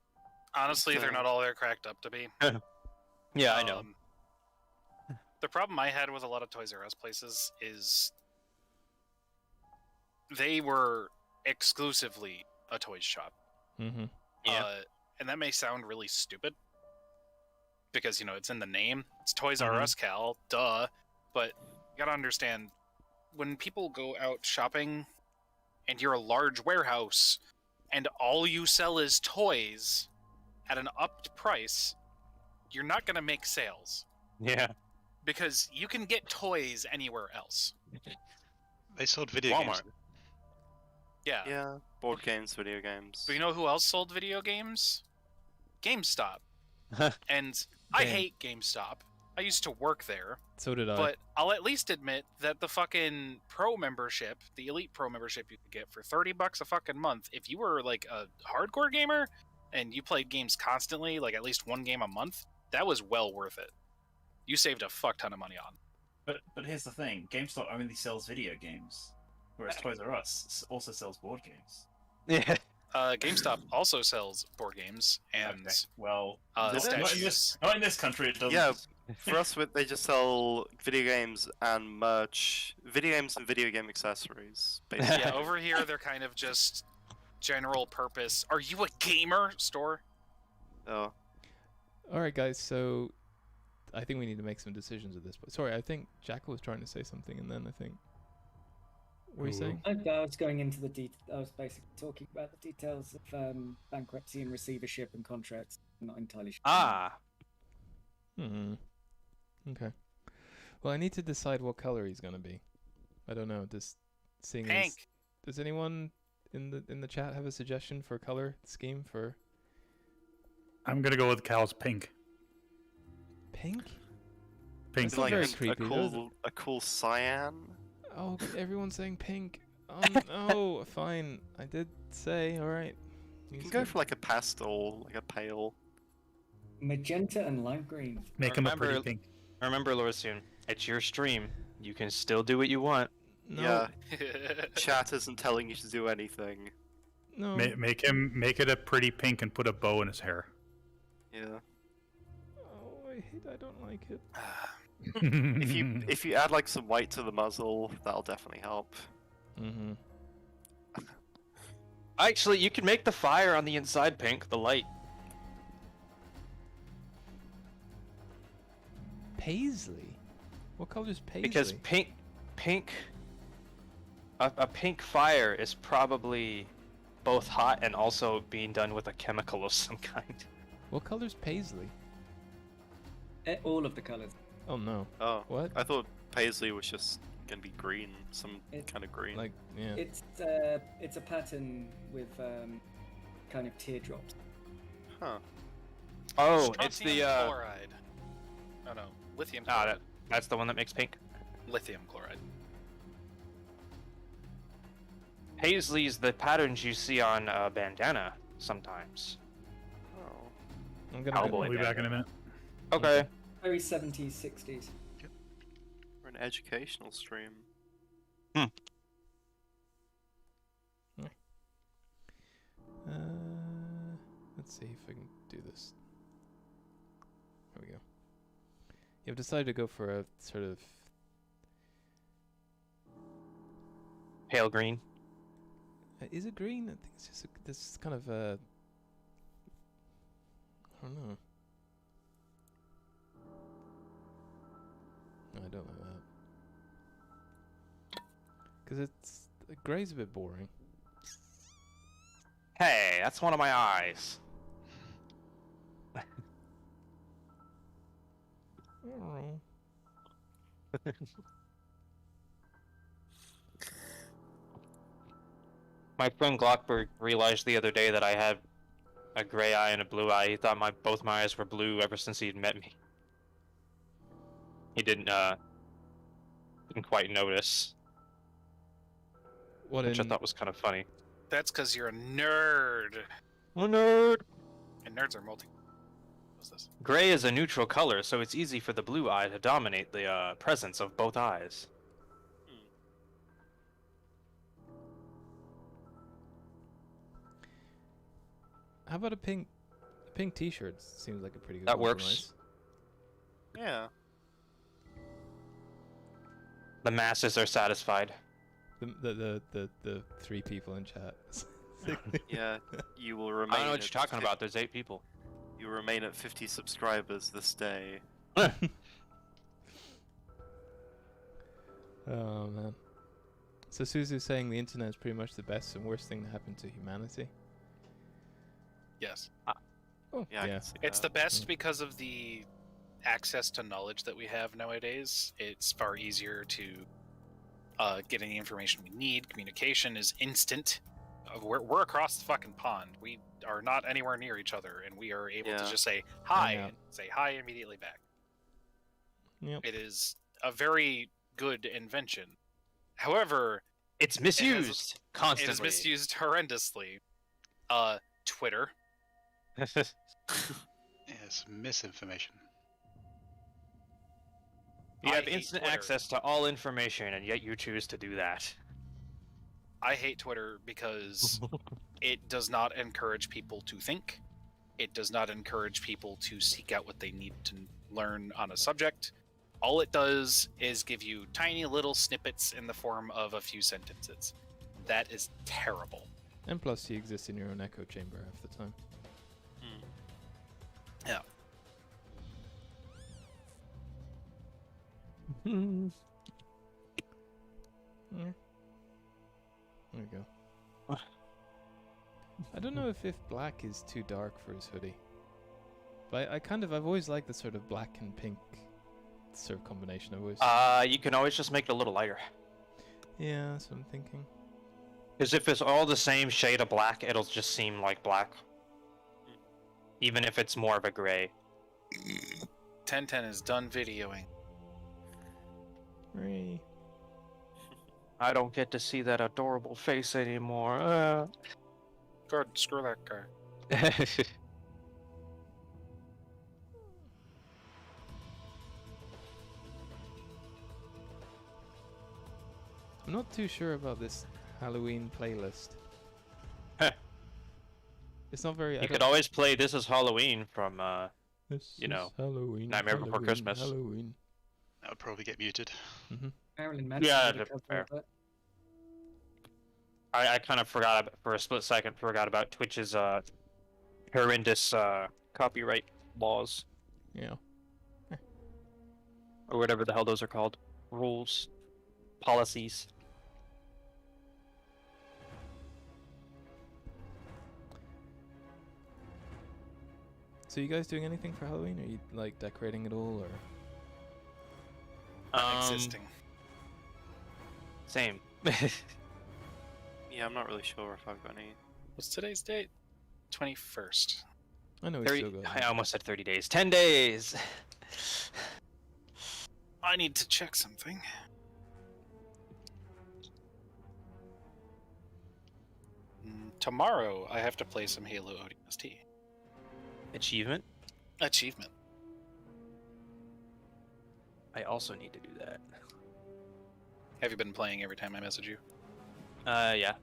Honestly, they're not all they're cracked up to be. Yeah, I know. The problem I had with a lot of Toys R Us places is they were exclusively a toys shop. Mm-hmm. Yeah. And that may sound really stupid because, it's in the name. It's Toys R Us, Cal, duh. But you gotta understand, when people go out shopping and you're a large warehouse and all you sell is toys at an upped price, you're not gonna make sales. Yeah. Because you can get toys anywhere else. They sold video games. Yeah. Yeah. Board games, video games. But you know who else sold video games? GameStop. And I hate GameStop. I used to work there. So did I. But I'll at least admit that the fucking pro membership, the elite pro membership you could get for $30 a fucking month, if you were like a hardcore gamer and you played games constantly, like at least one game a month, that was well worth it. You saved a fuck ton of money on. But here's the thing: GameStop only sells video games, whereas Toys R Us also sells board games. Yeah. GameStop also sells board games and statues. Not in this country, it doesn't. Yeah, for us, they just sell video games and merch, video games and video game accessories. Basically. Yeah, over here they're kind of just general purpose. Are you a gamer store? Oh. All right, guys. So I think we need to make some decisions at this point. Sorry, I think Jackal was trying to say something, and then I think. What were you saying? I was going into I was basically talking about the details of bankruptcy and receivership and contracts. I'm not entirely sure. Okay. Well, I need to decide what color he's gonna be. I don't know. Does anyone in the chat have a suggestion for color scheme for? I'm gonna go with Cal's pink. Pink? Pink. It's like very creepy, a cool cyan. Oh, everyone's saying pink. Oh no, fine. I did say, alright. You can go for like a pastel, like a pale. Magenta and lime green. Make him a pretty pink. Remember, Lorcian, it's your stream. You can still do what you want. No. Yeah. Chat isn't telling you to do anything. No. Make it a pretty pink and put a bow in his hair. Yeah. Oh, I don't like it. If you add like some white to the muzzle, that'll definitely help. Mm-hmm. Actually, you can make the fire on the inside pink, the light. Paisley? What color is Paisley? Because a pink fire is probably both hot and also being done with a chemical of some kind. What color is Paisley? All of the colors. Oh no. Oh. What? I thought paisley was just gonna be green, some kind of green. Like, yeah. It's a pattern with kind of teardrops. Huh. Oh, it's the chloride. Oh no, lithium chloride. That's the one that makes pink. Lithium chloride. Paisley's the patterns you see on a bandana sometimes. Oh. I'm gonna Cowboy We'll be back in a minute. Okay. Very 70s, 60s. We're an educational stream. Let's see if I can do this. There we go. You've decided to go for a sort of Pale green. Is it green? I think it's just this kind of I don't know. No, I don't like that. Because gray's a bit boring. Hey, that's one of my eyes. Oh. My friend Glockberg realized the other day that I had a gray eye and a blue eye. He thought both my eyes were blue ever since he'd met me. He didn't quite notice. Which I thought was kind of funny. That's because you're a nerd. I'm a nerd. And nerds are multi. What's this? Gray is a neutral color, so it's easy for the blue eye to dominate the presence of both eyes. How about a pink T-shirt? Seems like a pretty good. That compromise. works. Yeah. The masses are satisfied. The 3 people in chat. Yeah, you will remain. I don't know what at you're talking about. There's 8 people. You remain at 50 subscribers this day. Oh man. So Suzu's saying the internet is pretty much the best and worst thing that happened to humanity. Yes. Oh, Yeah, I can see It's that. the best because of the access to knowledge that we have nowadays. It's far easier to get any information we need. Communication is instant. We're across the fucking pond. We are not anywhere near each other, and we are able to just say hi and say hi immediately back. Yep. It is a very good invention. However, it's misused constantly. It is misused horrendously. Twitter. Yes, misinformation. You have instant access to all information, and yet you choose to do that. I hate Twitter because it does not encourage people to think. It does not encourage people to seek out what they need to learn on a subject. All it does is give you tiny little snippets in the form of a few sentences. That is terrible. And plus, you exist in your own echo chamber half the time. Yeah. Yeah. There we go. I don't know if black is too dark for his hoodie. But I've always liked the sort of black and pink sort of combination. You can always just make it a little lighter. Yeah, that's what I'm thinking. Because if it's all the same shade of black, it'll just seem like black. Even if it's more of a gray. 1010 is done videoing. Hooray. I don't get to see that adorable face anymore. God, screw that guy. I'm not too sure about this Halloween playlist. It's not very... You could always play This Is Halloween from, Halloween, Nightmare Before Christmas. Halloween. That would probably get muted. Marilyn Manson Yeah, did a cover fair. of it. I kind of forgot for a split second. Forgot about Twitch's horrendous copyright laws. Yeah. Or whatever the hell those are called. Rules, policies. So you guys doing anything for Halloween? Are you like decorating at all, or? Non-existing. Same. Yeah, I'm not really sure if I've got any. What's today's date? 21st. I know 30, still got. I almost said 30 days. 10 days! I need to check something. Tomorrow, I have to play some Halo ODST. Achievement? Achievement. I also need to do that. Have you been playing every time I message you? Yeah.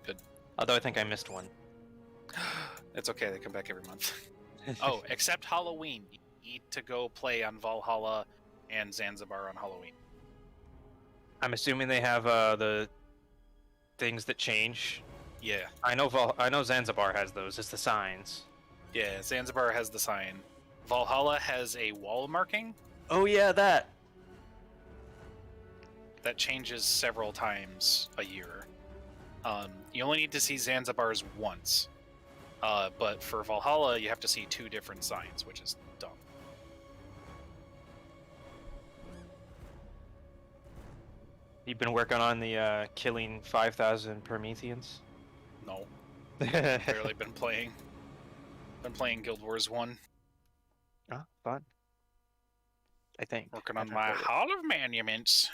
Good. Although I think I missed one. It's okay, they come back every month. Oh, except Halloween. You need to go play on Valhalla and Zanzibar on Halloween. I'm assuming they have the things that change Yeah. I know Zanzibar has those. It's the signs. Yeah, Zanzibar has the sign. Valhalla has a wall marking Oh yeah, that. that changes several times a year. You only need to see Zanzibar's once. But for Valhalla, you have to see 2 different signs, which is dumb. You've been working on the killing 5,000 Prometheans? No. Barely been playing. Been playing Guild Wars 1. Oh, fun. I think. Working on I've my heard it. Hall of Monuments.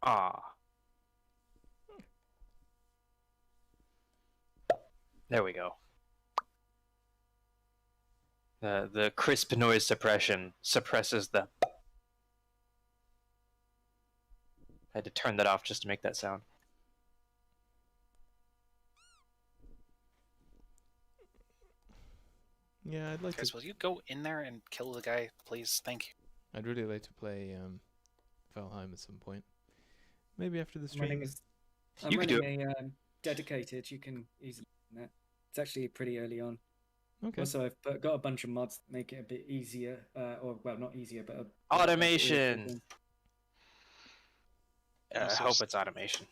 Ah. There we go. The crisp noise suppression suppresses the... I had to turn that off just to make that sound. Yeah, I'd like Guys, to. will you go in there and kill the guy, please? Thank you. I'd really like to play Valheim at some point. Maybe after the I'm running stream. I'm You can do running a dedicated. You can easily run that. It's actually pretty early on. Okay. Also, I've got a bunch of mods that make it a bit easier, or well, not easier, but Automation! I Also hope it's automation.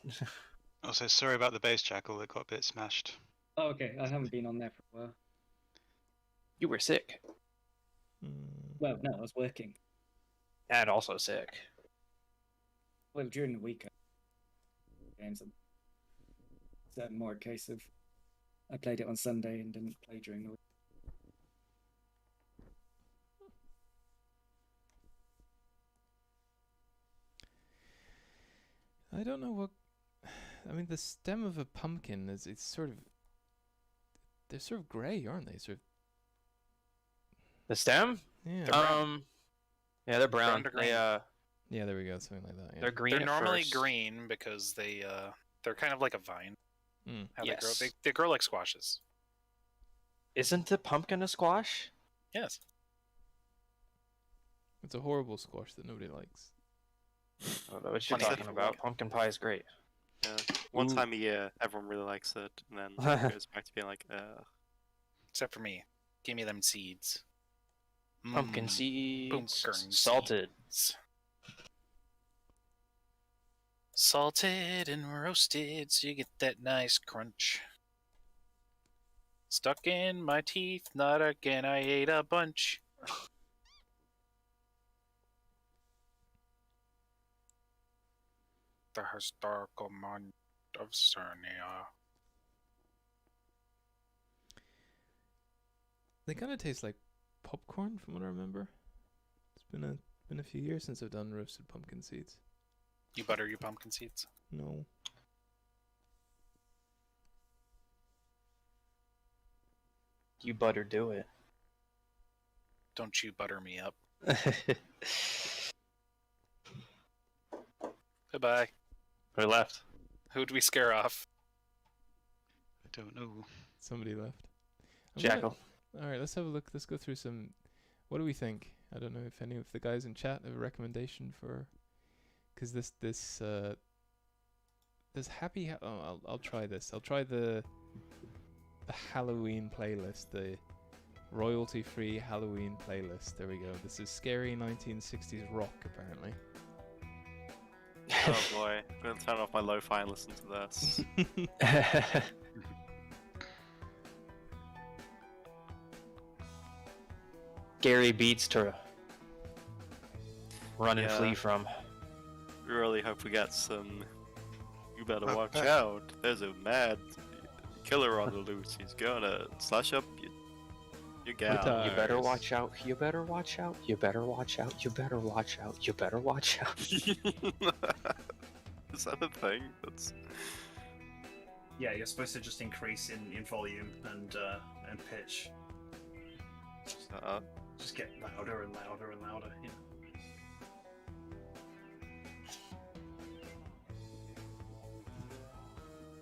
Also, sorry about the base jackal that got a bit smashed. Oh, okay. I haven't been on there for a while. You were sick. Well, no, I was working. And also sick. Well, during the week, games. It's more a case of I played it on Sunday and didn't play during the week. I don't know what. I mean, the stem of a pumpkin is. It's sort of. They're sort of grey, aren't they? Sort of. The stem? Yeah. They're brown. Yeah, they're brown. Brown to They Yeah, there we go. Something like that. Yeah. they're green. They're at normally first. green because they're kind of like a vine. How Yes. they grow. They grow like squashes. Isn't the pumpkin a squash? Yes. It's a horrible squash that nobody likes. I don't know what you're Funny talking stuff. about. Pumpkin pie is great. Yeah. One Ooh. time a year, everyone really likes it, and then it goes back to being like, Except for me. Give me them seeds. Pumpkin Mm, seeds, pumpkin salted. seeds. Salted and roasted, so you get that nice crunch. Stuck in my teeth, not again. I ate a bunch. The historical monument of Cernia. They kind of taste like popcorn, from what I remember. It's been a few years since I've done roasted pumpkin seeds. You butter your pumpkin seeds? No. You better do it. Don't you butter me up. Goodbye. Who left? Who'd we scare off? I don't know. Somebody left. Jackal. All right, let's have a look. Let's go through some. What do we think? I don't know if any of the guys in chat have a recommendation for, because this happy. I'll try this. I'll try the Halloween playlist, the royalty-free Halloween playlist. There we go. This is scary 1960s rock, apparently. oh boy, I'm gonna turn off my lo-fi and listen to this. Scary beats to run and Yeah. flee from. We really hope we get some. You better watch out. There's a mad killer on the loose. He's gonna slash up your gal. You better watch out. You better watch out. You better watch out. You better watch out. You better watch out. Is that a thing? That's. Yeah, you're supposed to just increase in volume and pitch. Just get louder and louder and louder. Yeah.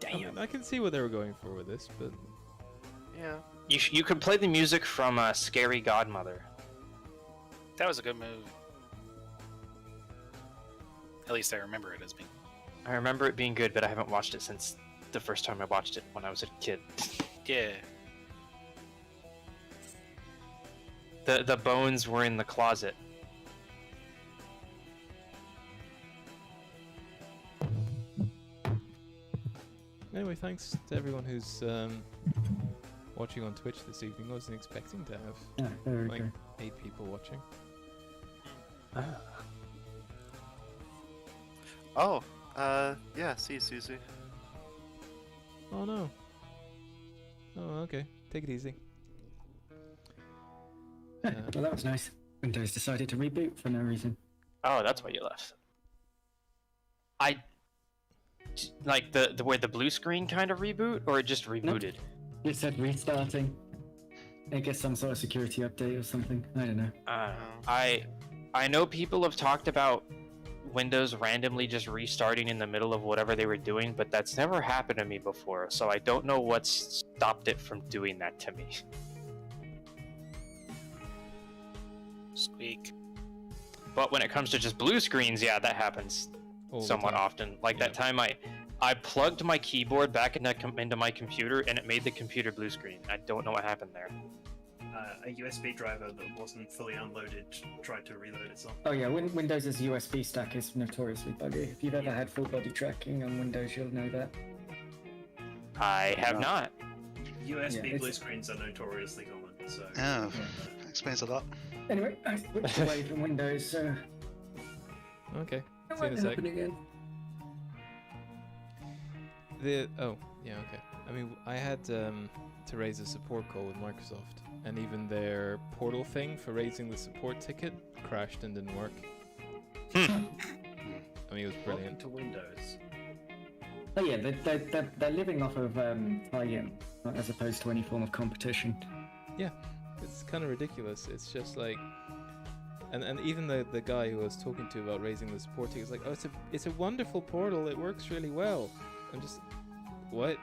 I mean, I can see what they were going for with this, but Yeah. You could play the music from Scary Godmother. That was a good move. At least I remember it as being. I remember it being good, but I haven't watched it since the first time I watched it when I was a kid. Yeah. The bones were in the closet. Anyway, thanks to everyone who's watching on Twitch this evening. I wasn't expecting to have There we like go. 8 people watching. Oh, yeah, see you, Susie. Oh no. Oh, okay. Take it easy. Well, that was nice. Windows decided to reboot for no reason. Oh, that's why you left. Like the way the blue screen kind of reboot, or it just rebooted? It said restarting. I guess some sort of security update or something. I don't know. I know people have talked about Windows randomly just restarting in the middle of whatever they were doing, but that's never happened to me before, so I don't know what stopped it from doing that to me. Squeak. But when it comes to just blue screens, yeah, that happens All the somewhat time. often. Like that time I plugged my keyboard back into my computer and it made the computer blue screen. I don't know what happened there. A USB driver that wasn't fully unloaded tried to reload itself. Oh yeah, Windows's USB stack is notoriously buggy. If you've ever had full body tracking on Windows, you'll know that. I have not. USB Yeah, blue it's- screens are notoriously common, so... Oh, that explains a lot. Anyway, I switched away from Windows, so Okay. that See you in won't a sec. happen again. Oh, yeah, okay. I mean, I had to raise a support call with Microsoft, and even their portal thing for raising the support ticket crashed and didn't work. I mean, it was Welcome brilliant. to Windows. Oh yeah, they're living off of tie-in as opposed to any form of competition. It's kind of ridiculous. It's just like, and even the guy who I was talking to about raising the support ticket is like, oh, it's a wonderful portal. It works really well. I'm just, what?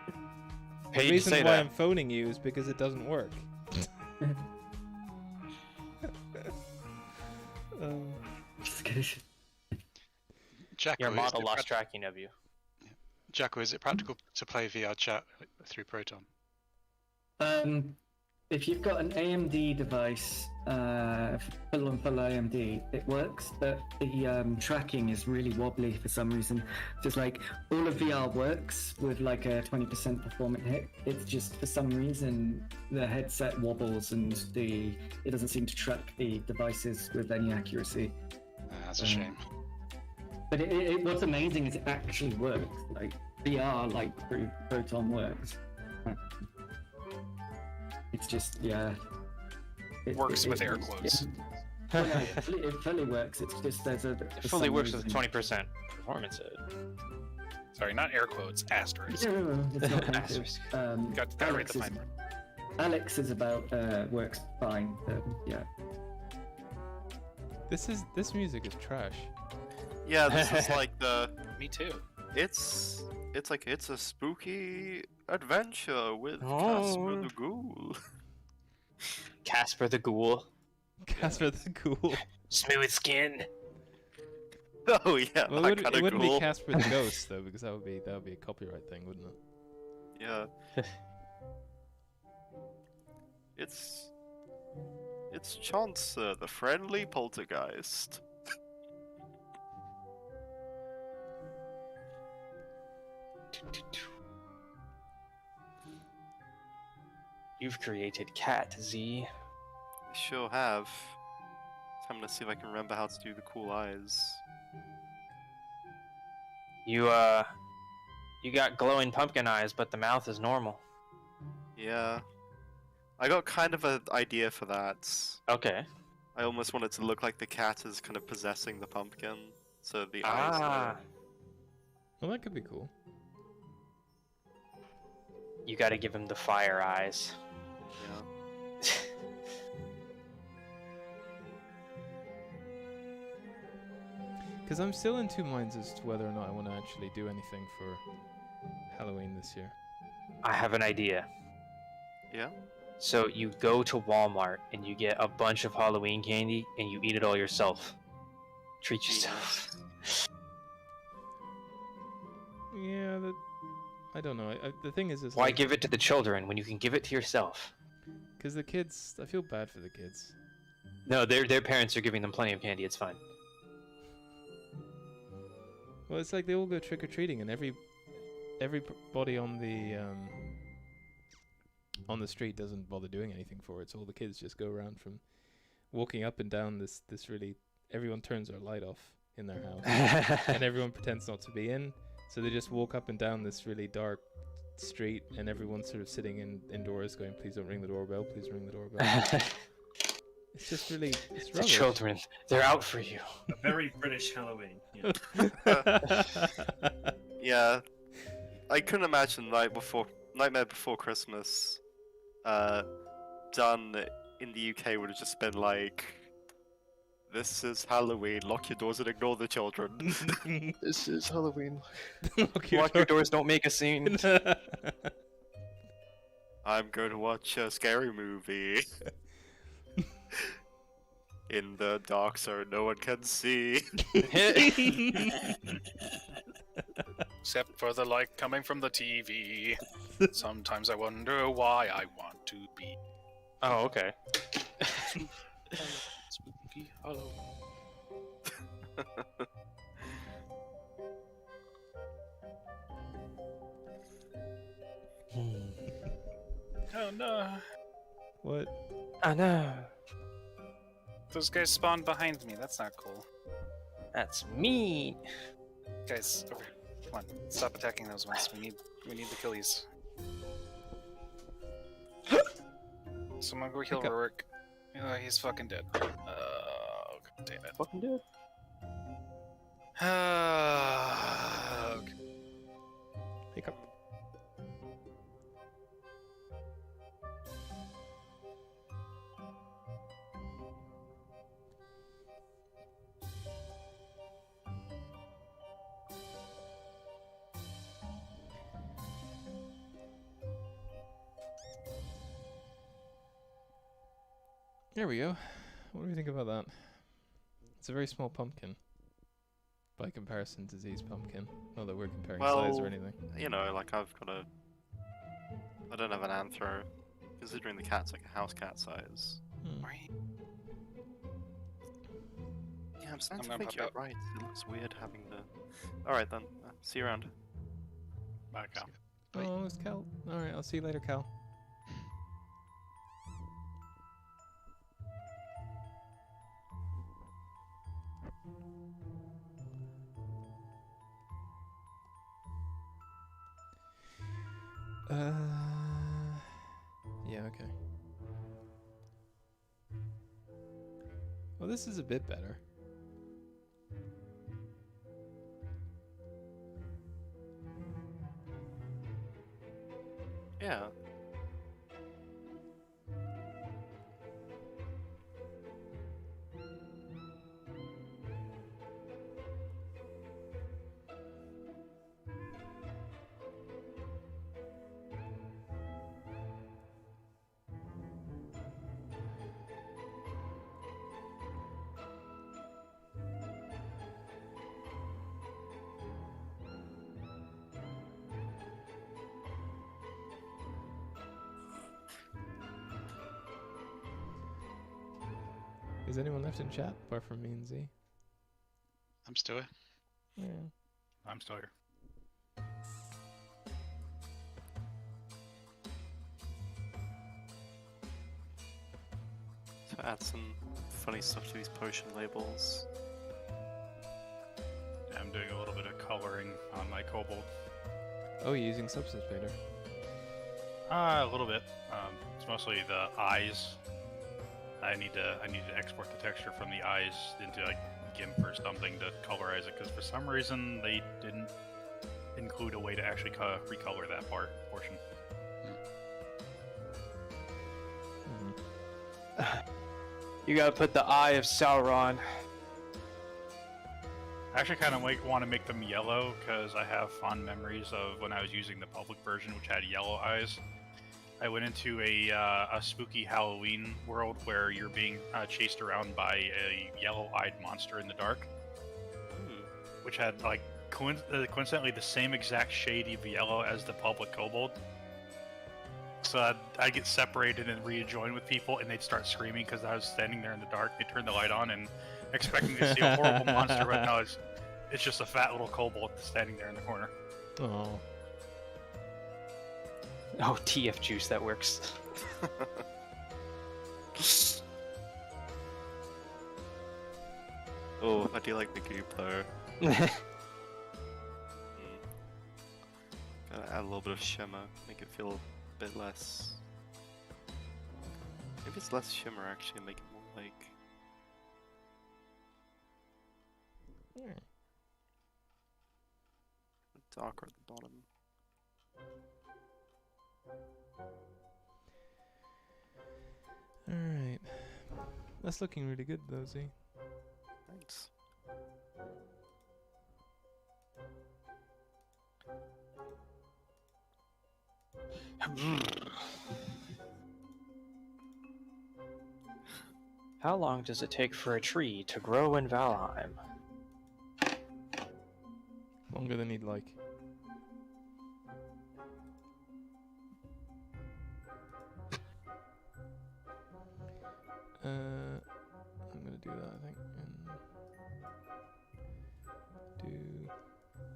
Paid The to reason say why that. I'm phoning you is because it doesn't work. Just kidding. Jacko, Your is model it lost tracking of you. Jacko, is it practical to play VR chat through Proton? If you've got an AMD device, full AMD, it works, but the tracking is really wobbly for some reason. Just like all of VR works with like a 20% performance hit. It's just for some reason the headset wobbles and it doesn't seem to track the devices with any accuracy. That's a shame. But what's amazing is it actually works. Like VR, like through Proton works. It's just, yeah. Works with air quotes. Well, no, it fully works. It's just there's a. It fully works with 20% performance. Sorry, not air quotes, asterisk. No, it's not Asterisk. Gotta read the fine print. Alex is about works fine. Yeah. This music is trash. Yeah, this is like Me too. it's a spooky adventure with Oh. Casper the Ghoul. Casper the Ghoul. Casper the Ghoul. Smooth skin. Oh yeah, Well, that it kind of wouldn't ghoul. be Casper the Ghost though, because that would be a copyright thing, wouldn't it? Yeah. It's Chaucer, the friendly poltergeist. You've created Cat, Z. I sure have. I'm gonna see if I can remember how to do the cool eyes. You got glowing pumpkin eyes, but the mouth is normal. Yeah. I got kind of an idea for that. Okay. I almost want it to look like the cat is kind of possessing the pumpkin. So the eyes Ah. are... Well, that could be cool. You gotta give him the fire eyes. Yeah. Because I'm still in two minds as to whether or not I want to actually do anything for Halloween this year. I have an idea. Yeah? So you go to Walmart and you get a bunch of Halloween candy and you eat it all yourself. Treat yourself. Yeah, I don't know. The thing is Why like, give it to the children when you can give it to yourself? because the kids, I feel bad for the kids. No, their parents are giving them plenty of candy. It's fine. Well, it's like they all go trick or treating, and everybody on the street doesn't bother doing anything for it. So all the kids just go around from walking up and down this really. Everyone turns their light off in their house, and everyone pretends not to be in. So they just walk up and down this really dark street, and everyone's sort of sitting indoors, going, "Please don't ring the doorbell. Please ring the doorbell." It's just really, it's The rubbish. children, they're out for you. A very British Halloween. Yeah. Yeah, I couldn't imagine Nightmare Before Christmas, done in the UK would have just been like, "This is Halloween. Lock your doors and ignore the children." This is Halloween. Lock Lock your doors, don't make a scene. I'm going to watch a scary movie. In the dark so no one can see. Except for the light coming from the TV. Sometimes I wonder why I want to be. Oh, okay. Spooky Halloween. Oh no. What? Oh no. Those guys spawned behind me. That's not cool. That's mean. Guys, over here. Come on. Stop attacking those ones. We need the killies. Someone go heal Pick up. Rourke. Oh, he's fucking dead. Oh, god damn it. Fucking dude. Okay. Pick up. There we go. What do you think about that? It's a very small pumpkin. By comparison to Zee's pumpkin. Not that we're comparing size or anything. You know, like I don't have an anthro, considering the cat's like a house cat size. Yeah, I'm starting I'm to gonna think pop you're out. right. It looks weird having the. Alright then, see you around. Bye, Cal. Oh, it's Cal. Alright, I'll see you later, Cal. Yeah, okay. Well, this is a bit better. Yeah. Is anyone left in chat apart from me and Z? I'm still here. Yeah. I'm still here. To add some funny stuff to these potion labels. I'm doing a little bit of coloring on my kobold. Oh, you're using Substance Painter. A little bit. It's mostly the eyes. I need to export the texture from the eyes into like GIMP or something to colorize it, because for some reason they didn't include a way to actually recolor that portion. You gotta put the eye of Sauron. I actually kind of want to make them yellow, because I have fond memories of when I was using the public version, which had yellow eyes. I went into a spooky Halloween world where you're being chased around by a yellow-eyed monster in the dark, which had like coincidentally the same exact shade of yellow as the public kobold. So I'd get separated and rejoin with people, and they'd start screaming because I was standing there in the dark. They turned the light on and expecting to see a horrible monster, but no, it's just a fat little kobold standing there in the corner. Oh. Oh, TF juice, that works. Oh, I do like the goop though. Gotta add a little bit of shimmer, make it feel a bit less. Maybe it's less shimmer actually, make it more like. Darker at the bottom. Alright. That's looking really good though, Z. Thanks. How long does it take for a tree to grow in Valheim? Longer than he'd like. I'm gonna do that, I think, and do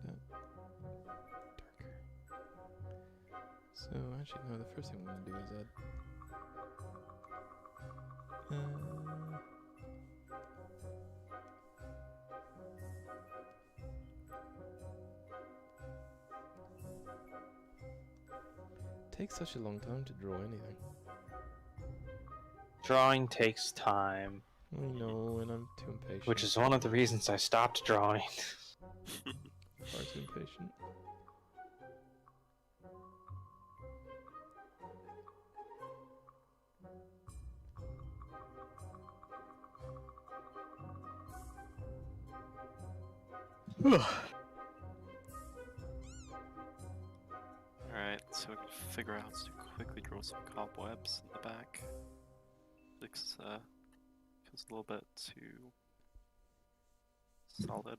that darker. So actually, no. The first thing I'm gonna do is add. Takes such a long time to draw anything. Drawing takes time. I know, and I'm too impatient. Which is one of the reasons I stopped drawing. Far too impatient. Alright, so we can figure out how to quickly draw some cobwebs in the back. Looks feels a little bit too solid.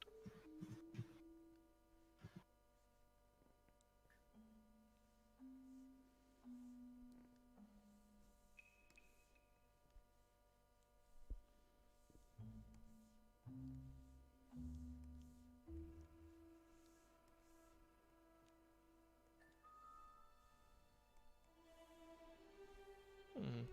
Mm.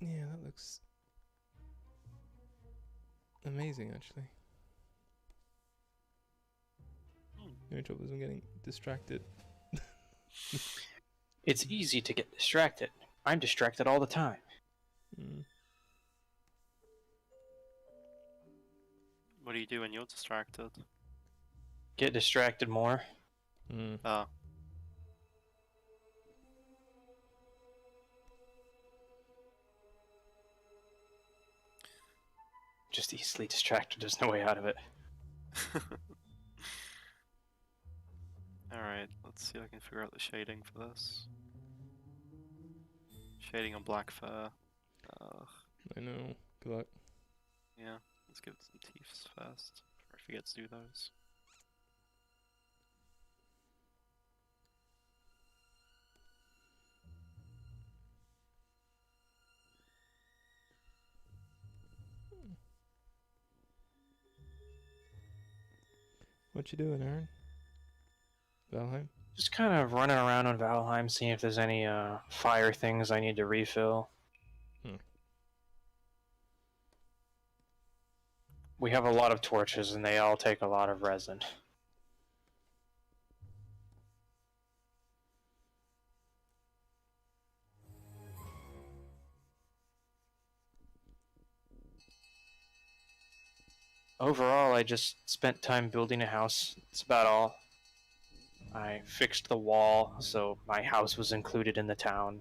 Yeah, that looks amazing, actually. The only trouble is I'm getting distracted. It's easy to get distracted. I'm distracted all the time. What do you do when you're distracted? Get distracted more. Oh. Just easily distracted. There's no way out of it. Alright, let's see if I can figure out the shading for this. Shading on black fur. I know. Good luck. Yeah, let's give it some teeth first, before I forget to do those. What you doing, Aaron? Valheim? Just kind of running around on Valheim, seeing if there's any fire things I need to refill. We have a lot of torches, and they all take a lot of resin. Overall, I just spent time building a house. That's about all. I fixed the wall, so my house was included in the town.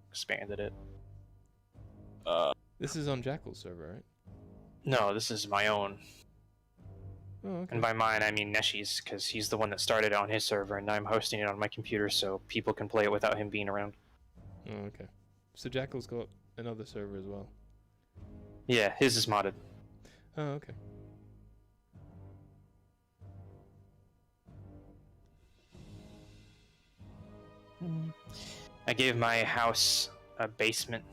Expanded it. This is on Jackal's server, right? No, this is my own. Oh, okay. And by mine, I mean Neshi's, because he's the one that started it on his server, and I'm hosting it on my computer so people can play it without him being around. Oh, okay. So Jackal's got another server as well. Yeah, his is modded. Oh, okay. I gave my house a basement.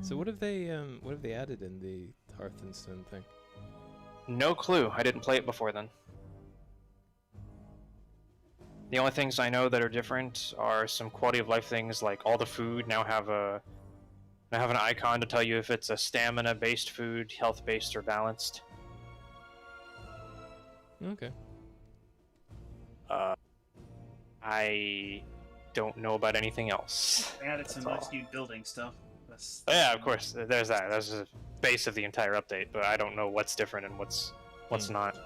So what have they added in the Hearth and Stone thing? No clue. I didn't play it before then. The only things I know that are different are some quality of life things, like all the food now have an icon to tell you if it's a stamina-based food, health-based, or balanced. Okay. I don't know about anything else. They added some That's nice all. new building stuff. That's Yeah, of course. There's that. That's the base of the entire update, but I don't know what's different and what's not.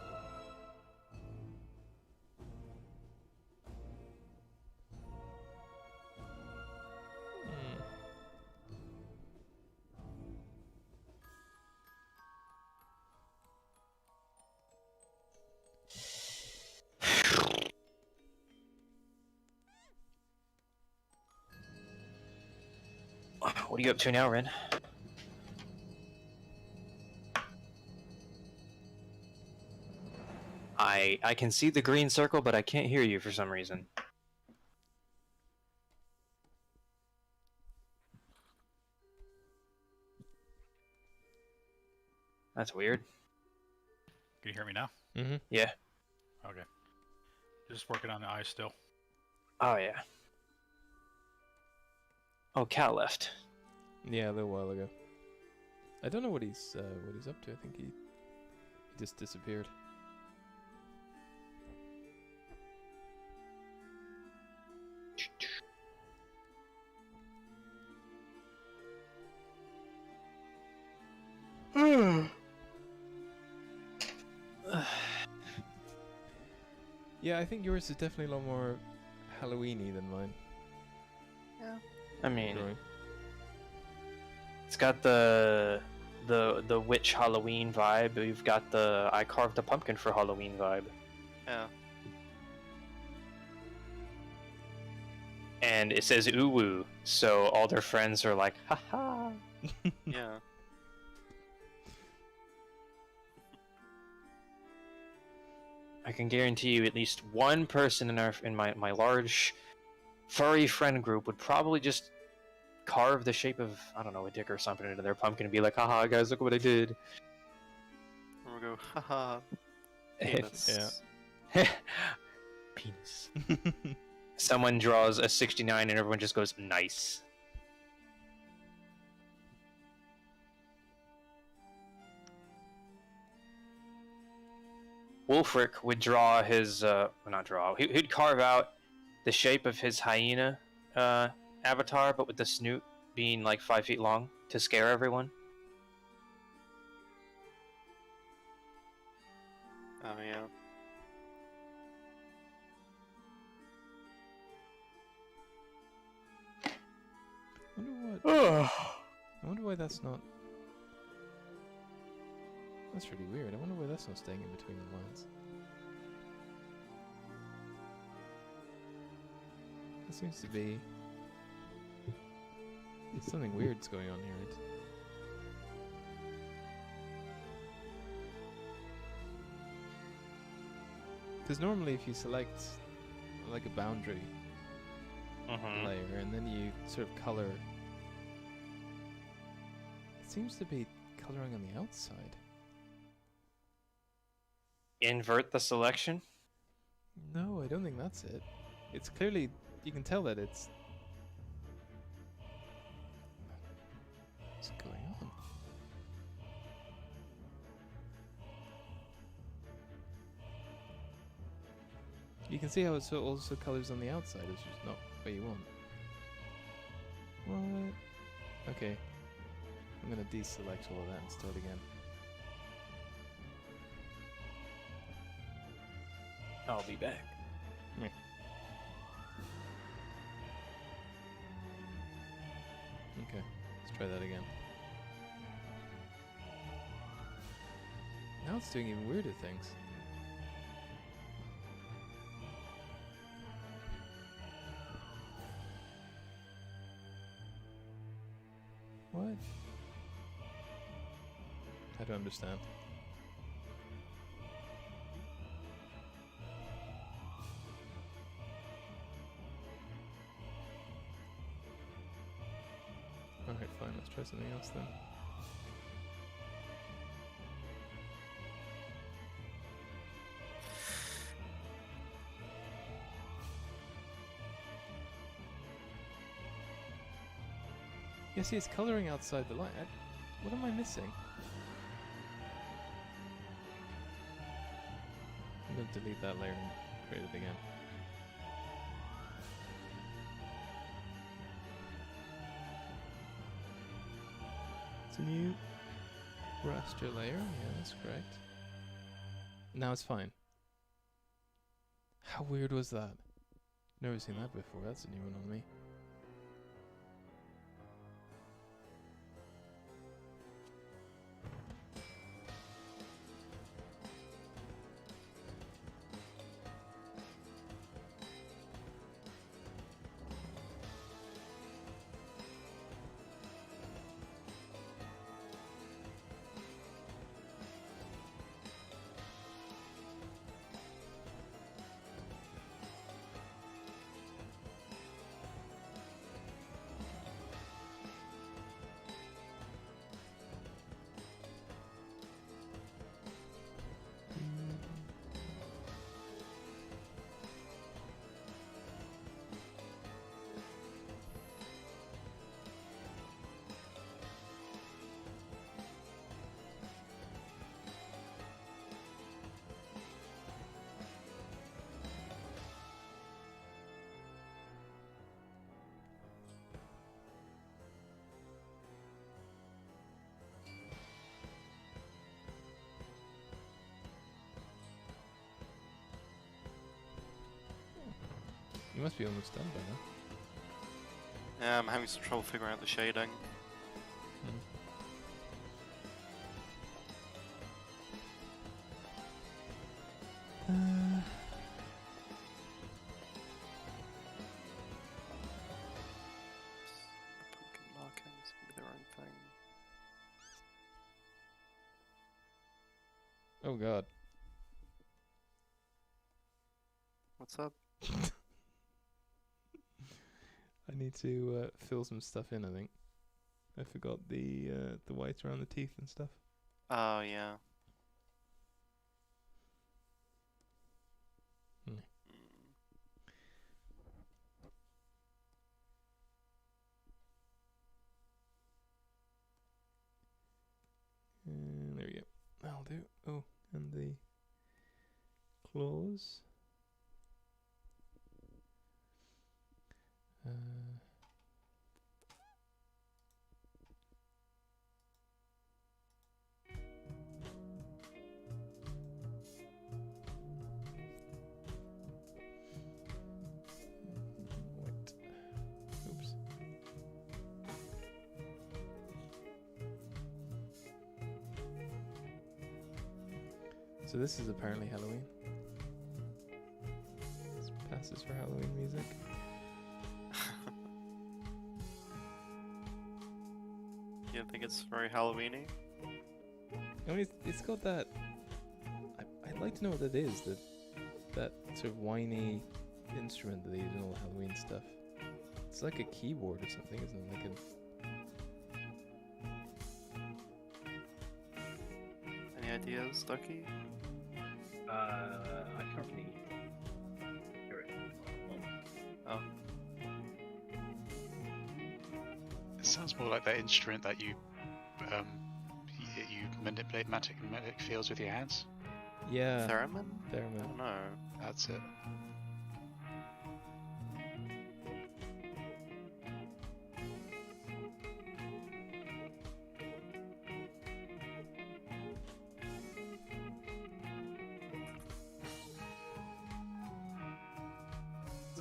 What are you up to now, Ren? I can see the green circle, but I can't hear you for some reason. That's weird. Can you hear me now? Mm-hmm. Yeah. Okay. Just working on the eyes still. Oh, yeah. Oh, Cal left. Yeah, a little while ago. I don't know what he's up to. I think he just disappeared. Yeah, I think yours is definitely a lot more Halloweeny than mine. Yeah. I mean, Drawing. it's got the witch Halloween vibe. We've got the I carved a pumpkin for Halloween vibe. Yeah. And it says uwu, so all their friends are like, haha. Yeah. I can guarantee you at least one person in my large furry friend group would probably just carve the shape of, I don't know, a dick or something into their pumpkin and be like, haha, guys, look what I did. We'll go, haha. Penis. Yeah. Penis. Someone draws a 69 and everyone just goes, nice. Wolfric would draw his, not draw, he'd carve out the shape of his hyena avatar, but with the snoot being like 5 feet long to scare everyone. Oh, yeah. I wonder why that's not... That's really weird. I wonder why that's not staying in between the lines. That seems to be... something weird's going on here. Because normally if you select like a boundary layer and then you sort of color... It seems to be coloring on the outside. Invert the selection? No, I don't think that's it. It's clearly... You can tell that it's... What's going on? You can see how it also colors on the outside. It's just not what you want. What? Okay. I'm gonna deselect all of that and start again. I'll be back. Yeah. Okay, let's try that again. Now it's doing even weirder things. What? I don't understand. Alright, fine, let's try something else then. Yeah, see, it's coloring outside the light. What am I missing? I'm gonna delete that layer and create it again. It's a new raster layer. Yeah, that's correct. Now it's fine. How weird was that? Never seen that before. That's a new one on me. You must be almost done by now. Yeah, I'm having some trouble figuring out the shading. Pumpkin markings can be their own thing. Oh god. What's up? I need to fill some stuff in, I think. I forgot the white around the teeth and stuff. Oh, yeah. Hmm. There we go. That'll do. Oh, and the claws. Wait. Oops. So this is apparently Halloween. This passes for Halloween music. You don't think it's very Halloweeny? I mean, it's got that. I'd like to know what that is. That sort of whiny instrument that they use in all the Halloween stuff. It's like a keyboard or something, isn't it? Like Any ideas, Ducky? I can't really hear it. Oh. It sounds more like that instrument that you manipulate magnetic fields with your hands. yeah, Theremin? I theremin. don't know. That's it.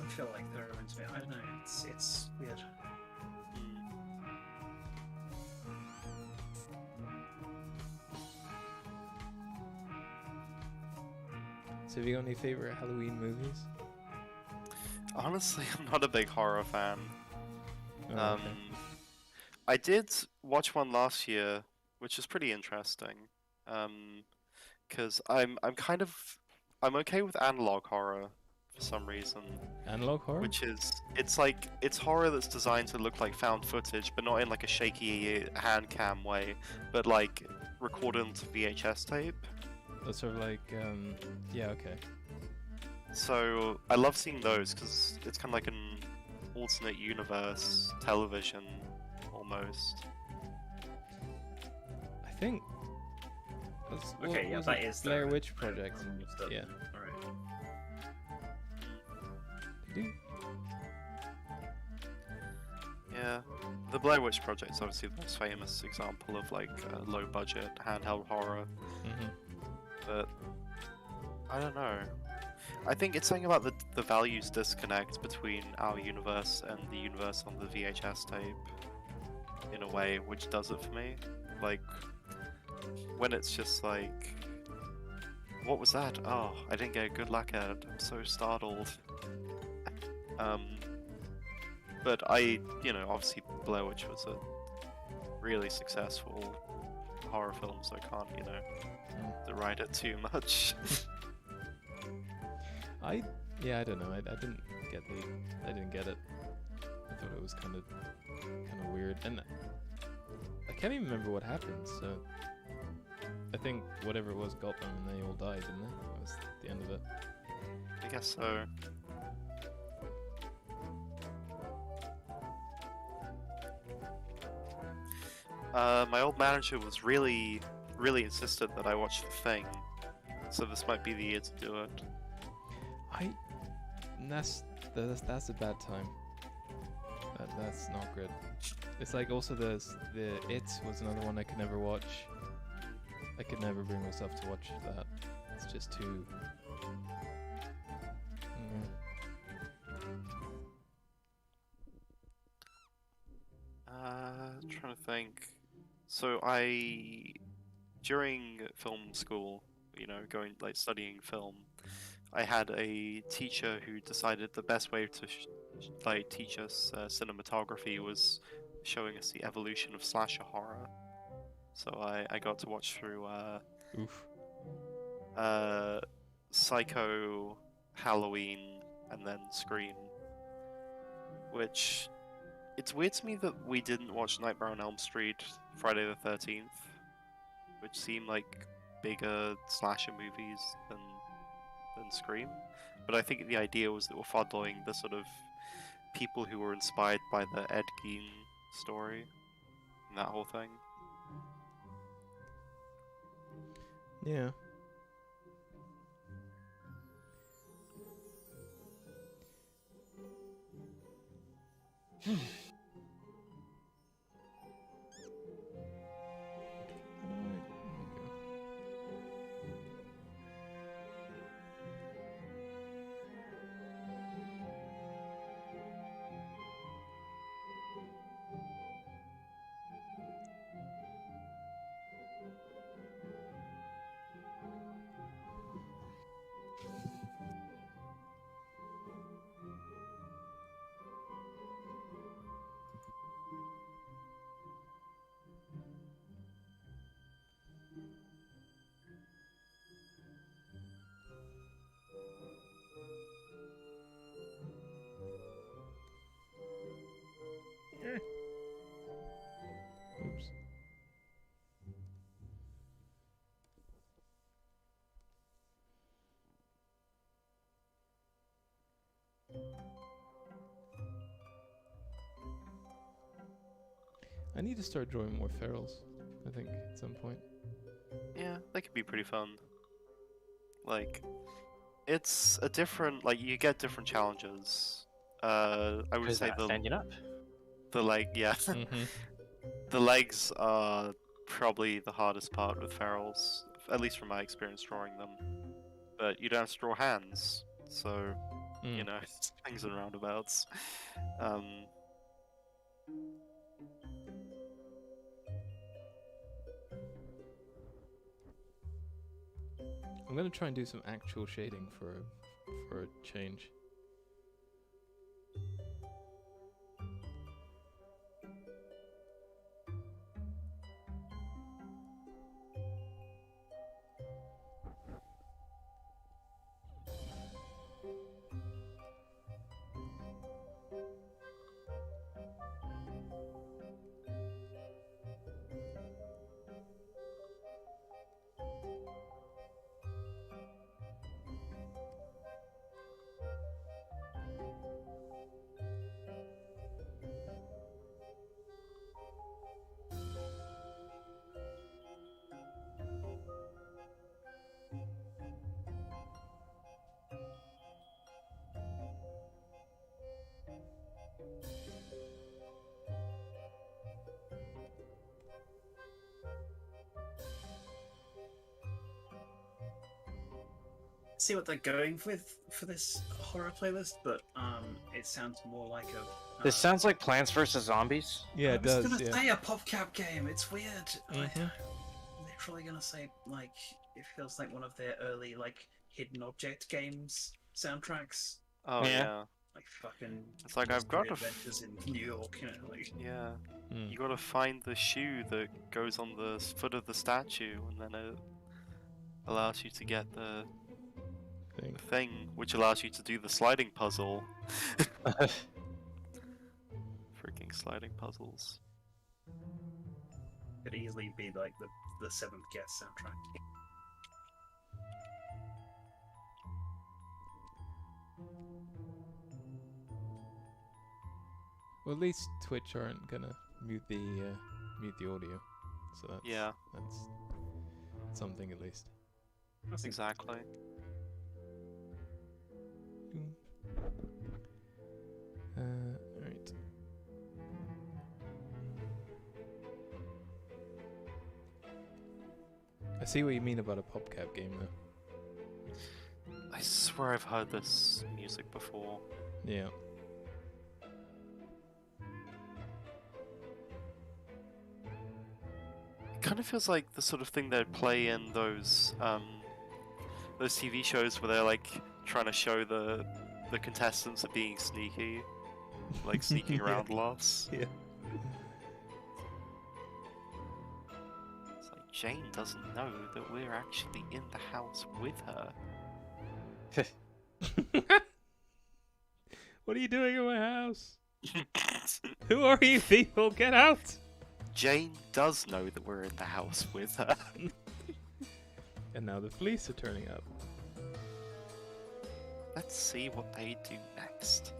doesn't feel like they're meant to be. I don't know. It's weird. So have you got any favorite Halloween movies? Honestly, I'm not a big horror fan. Oh, okay. I did watch one last year, which is pretty interesting. Because I'm okay with analog horror for some reason. Analog horror? Which is it's horror that's designed to look like found footage, but not in like a shaky hand cam way, but like recorded onto VHS tape. That's sort of like, yeah, okay. So I love seeing those because it's kind of like an alternate universe television almost. I think. Okay, yeah, was that it? is Blair the- Witch Project. Understood. Yeah. Alright. Yeah, the Blair Witch Project is obviously the most famous example of like low budget handheld horror. Mm-hmm. But I don't know. I think it's something about the values disconnect between our universe and the universe on the VHS tape in a way which does it for me. Like when it's just like, what was that? Oh, I didn't get a good look at it. I'm so startled. But obviously Blair Witch was a really successful horror film, so I can't, deride it too much. I don't know. I didn't get it. I thought it was kind of weird, and I can't even remember what happened. So I think whatever it was got them, and they all died, didn't they? That was the end of it. I guess so. My old manager was really insistent that I watch The Thing, so this might be the year to do it. That's a bad time. That's not good. It's like also the It was another one I could never watch. I could never bring myself to watch that. It's just too. Trying to think. So during film school, going like studying film, I had a teacher who decided the best way to teach us cinematography was showing us the evolution of slasher horror. So I got to watch through Psycho, Halloween, and then Scream. Which, it's weird to me that we didn't watch Nightmare on Elm Street, Friday the 13th, which seem like bigger slasher movies than Scream. But I think the idea was that we're following the sort of people who were inspired by the Ed Gein story and that whole thing. Yeah. Oops. I need to start drawing more ferals, I think, at some point. Yeah, that could be pretty fun. Like, it's a different, you get different challenges. I would say standing up. The leg, yeah. Mm-hmm. The legs are probably the hardest part with ferals, at least from my experience drawing them. But you don't have to draw hands, so You know, swings and roundabouts. I'm gonna try and do some actual shading for a change. See what they're going with for this horror playlist, but it sounds more like a. This sounds like Plants vs Zombies. Yeah, I it was does. gonna Yeah. say a PopCap game. It's weird. I'm Mhm. literally gonna say like it feels like one of their early like hidden object games soundtracks. Oh Yeah. yeah. Like fucking. It's like I've got to. Adventures in New York, you know, like. Yeah. Mm. You gotta find the shoe that goes on the foot of the statue, and then it allows you to get the thing, which allows you to do the sliding puzzle. Freaking sliding puzzles. Could easily be like the Seventh Guest soundtrack. Well, at least Twitch aren't gonna mute the audio, so that's something at least. Exactly. Right. I see what you mean about a PopCap game, though. I swear I've heard this music before. Yeah. It kind of feels like the sort of thing they'd play in those TV shows where they're like trying to show the contestants are being sneaky, like sneaking around lots. Yeah. It's like Jane doesn't know that we're actually in the house with her. What are you doing in my house? Who are you people? Get out! Jane does know that we're in the house with her. And now the police are turning up. Let's see what they do next.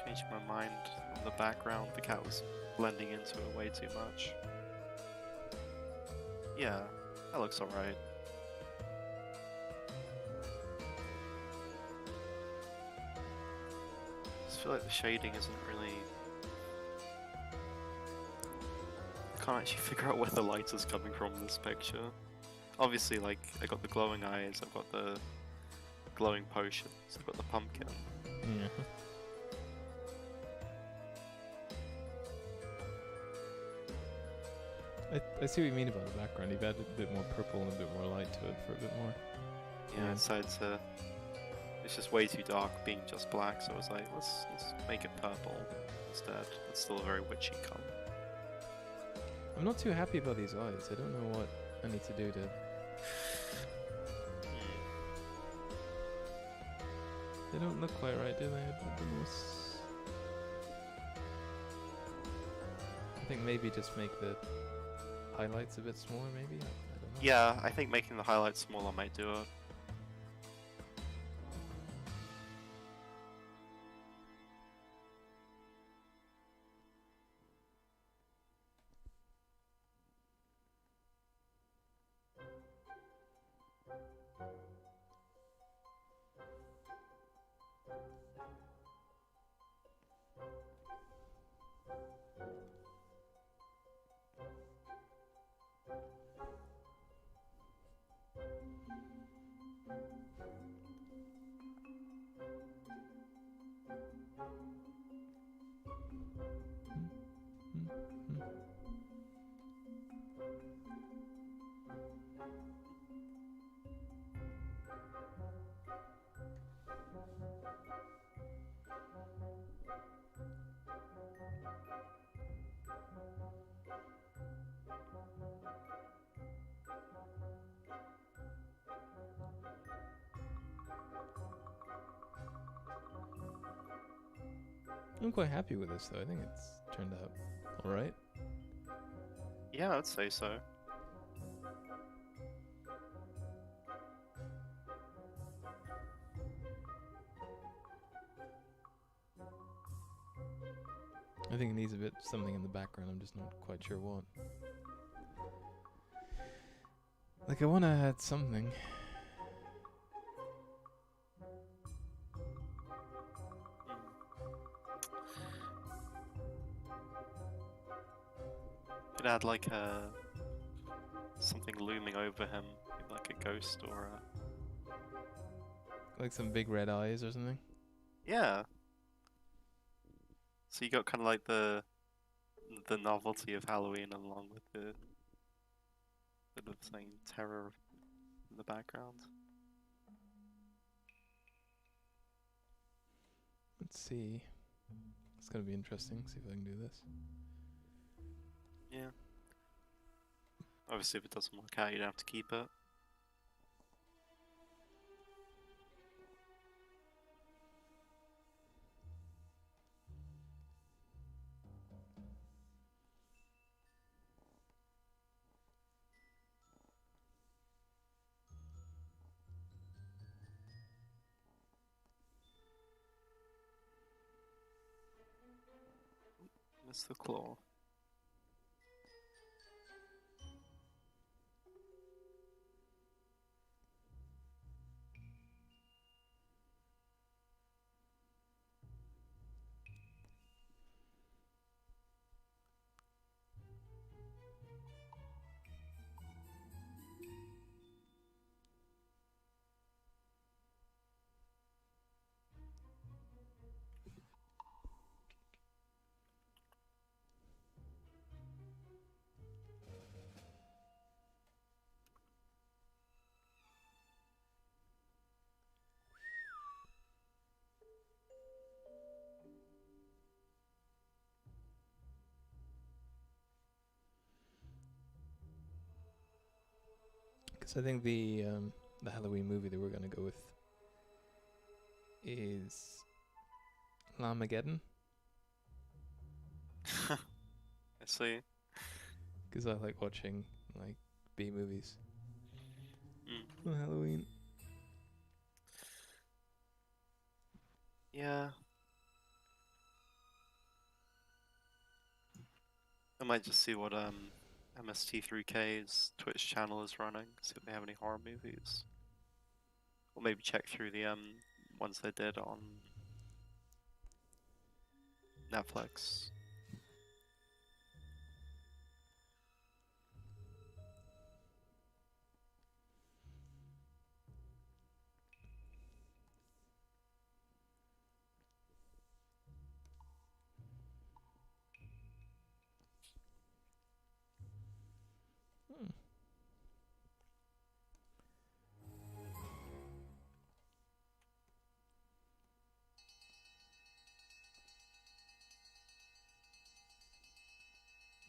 Changed my mind on the background. The cat was blending into it way too much. Yeah, that looks alright. I just feel like the shading isn't really... I can't actually figure out where the light is coming from in this picture. Obviously, like, I got the glowing eyes, I've got the glowing potions, I've got the pumpkin. Yeah. I see what you mean about the background. You've added a bit more purple and a bit more light to it for a bit more. Yeah, so it's just way too dark being just black, so I was like, let's make it purple instead. It's still a very witchy color. I'm not too happy about these eyes. I don't know what I need to do to... They don't look quite right, do they? I think maybe just make the highlights a bit smaller, maybe? I don't know. Yeah, I think making the highlights smaller might do it. I'm quite happy with this though. I think it's turned out all right. Yeah, I'd say so. I think it needs a bit something in the background. I'm just not quite sure what. Like I want to add something. Could add like a something looming over him, maybe like a ghost or a Like some big red eyes or something. yeah. So you got kind of like the novelty of Halloween along with the bit of saying terror in the background. Let's see. It's gonna be interesting. See if I can do this. Yeah. Obviously, if it doesn't work out, you'd have to keep it. Miss the claw. Because I think the Halloween movie that we're gonna go with is Lamageddon. I see. Because I like watching like B movies Mm. on Halloween. Yeah. I might just see what MST3K's Twitch channel is running, see if they have any horror movies. Or maybe check through the ones they did on Netflix.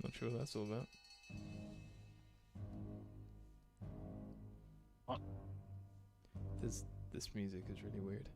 Not sure what that's all about. What? This music is really weird.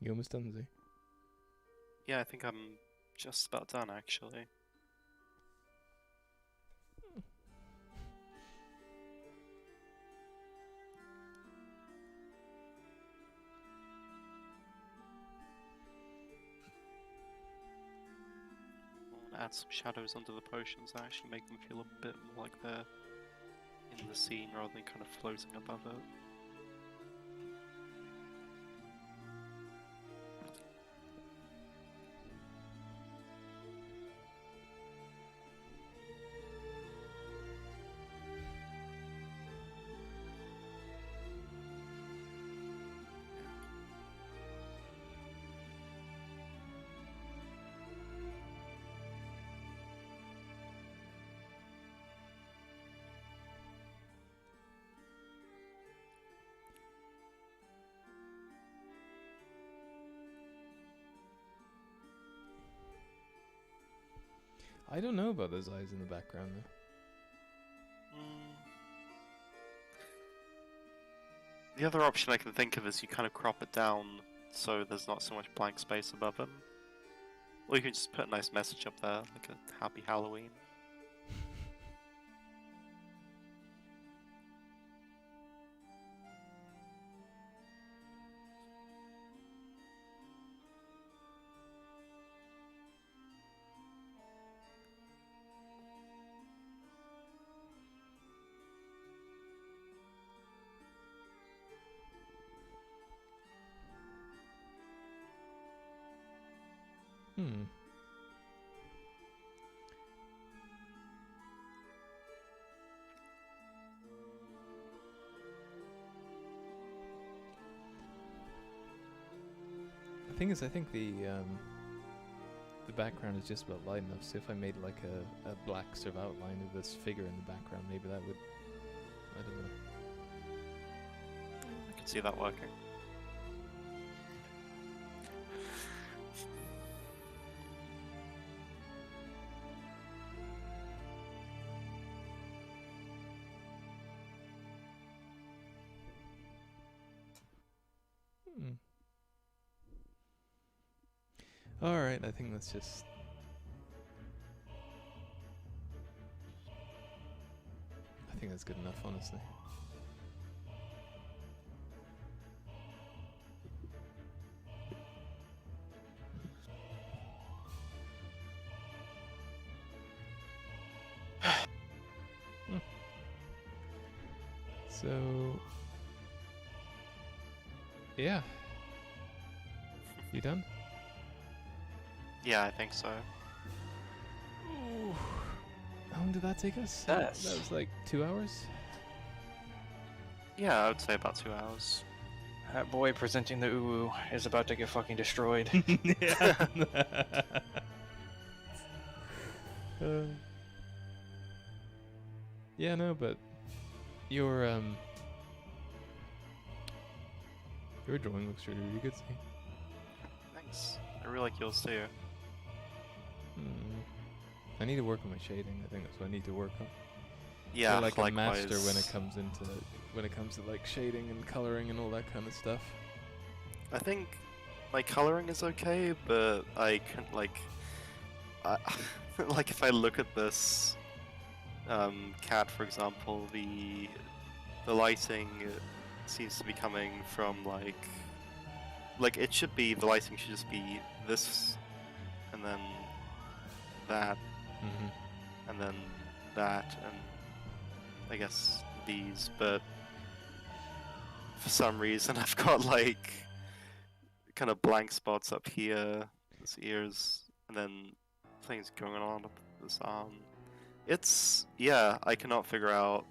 You almost done, Zee? Yeah, I think I'm just about done actually. Add some shadows under the potions that actually make them feel a bit more like they're in the scene rather than kind of floating above it. I don't know about those eyes in the background though. The other option I can think of is you kind of crop it down so there's not so much blank space above them. Or you can just put a nice message up there, like a Happy Halloween. Hmm. The thing is, I think the background is just about light enough, so if I made like a black sort of outline of this figure in the background, maybe that would, I don't know. I can see that working. Alright, I think that's just... I think that's good enough, honestly. So... yeah. You done? Yeah, I think so. Ooh. How long did that take us? Yes. That was like 2 hours? Yeah, I would say about 2 hours. That boy presenting the uwu is about to get fucking destroyed. Yeah. Yeah, no, but your drawing looks really, really good, see? Thanks. I really like yours too. I need to work on my shading. I think that's what I need to work on. Yeah, I feel like likewise. a master when it comes to like shading and coloring and all that kind of stuff. I think my coloring is okay, but I can like if I look at this cat, for example, the lighting seems to be coming from like it should be, the lighting should just be this and then that and then that and I guess these, but for some reason I've got like kind of blank spots up here, his ears, and then things going on up this arm. It's, yeah, I cannot figure out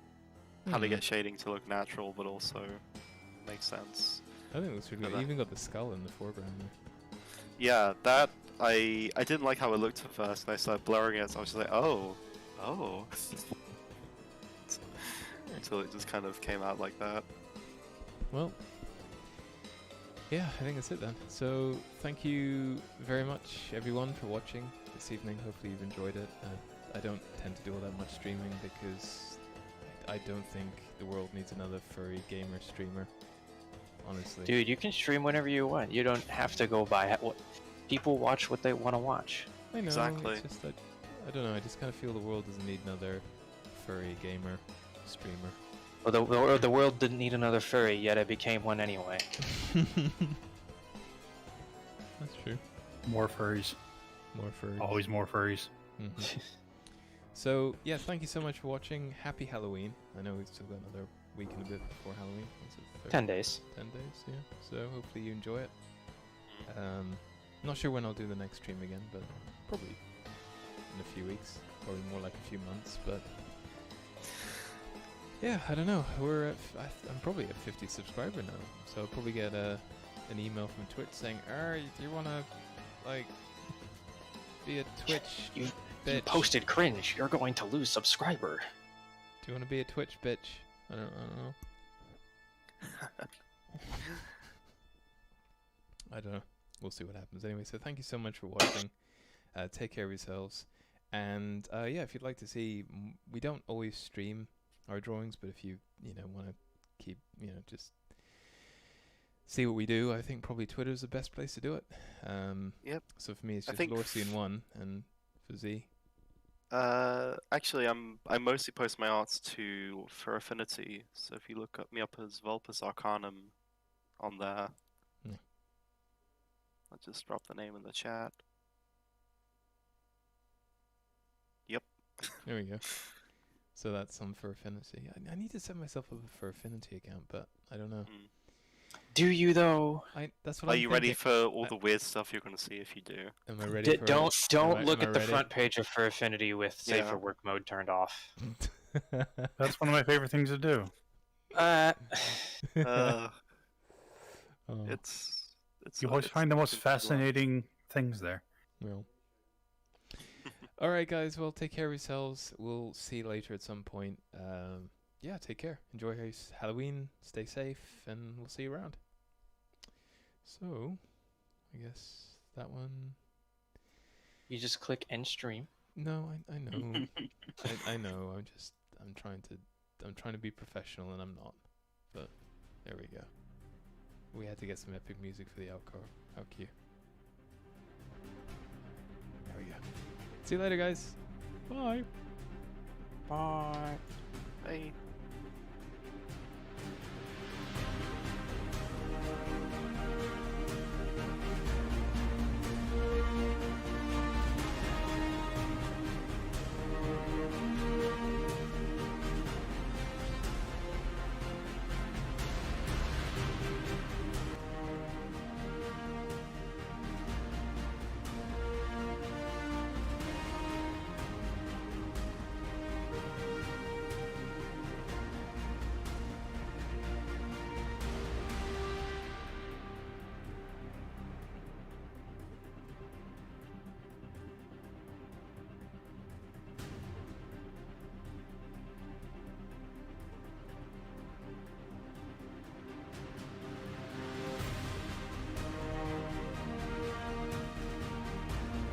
how to get shading to look natural, but also makes sense. I think it looks really good. You even got the skull in the foreground there. Yeah, that, I didn't like how it looked at first, and I started blurring it, so I was just like, oh. Until it just kind of came out like that. Well, yeah, I think that's it then. So, thank you very much, everyone, for watching this evening. Hopefully you've enjoyed it. I don't tend to do all that much streaming because I don't think the world needs another furry gamer streamer. honestly. Dude, you can stream whenever you want. You don't have to go by what people watch what they want to watch. I know. Exactly. It's just that I don't know. I just kind of feel the world doesn't need another furry gamer streamer. Well, the world didn't need another furry, yet it became one anyway. That's true. More furries. More furries. Always more furries. So yeah, thank you so much for watching. Happy Halloween. I know we've still got another week and a bit before Halloween. What's it, 10 days. 10 days, yeah. So hopefully you enjoy it. Not sure when I'll do the next stream again, but probably in a few weeks. Probably more like a few months, but yeah, I don't know. We're at I'm probably at 50 subscriber now, so I'll probably get an email from Twitch saying, do you want to like be a Twitch You bitch? posted cringe. You're going to lose subscriber. Do you want to be a Twitch bitch? I don't know. I don't know. We'll see what happens. Anyway, so thank you so much for watching. Take care of yourselves. And yeah, if you'd like to see, we don't always stream our drawings, but if you want to keep just see what we do, I think probably Twitter's the best place to do it. Yep. So for me, it's I just think Lorcian1, and for Z. Actually, I mostly post my arts to for Affinity. So if you look me up as Vulpus Arcanum on there, Yeah. I'll just drop the name in the chat. Yep. There we go. So that's some for Affinity. I need to set myself up for Affinity account, but I don't know. Do you though? That's what Are I'm you ready thinking. for all the weird stuff you're gonna see if you do? Am I ready for Don't look am I at the ready? front page of For Affinity with Safe Yeah. for Work mode turned off. That's one of my favorite things to do. Oh, It's You always find the most fascinating things there. well. All right, guys. Well, take care of yourselves. We'll see you later at some point. Yeah, take care. Enjoy Halloween. Stay safe, and we'll see you around. So, I guess that one. You just click end stream. No, I know. I know. I'm trying to be professional, and I'm not. But there we go. We had to get some epic music for the outro. How cute. There we go. See you later, guys. Bye. Bye. Hey.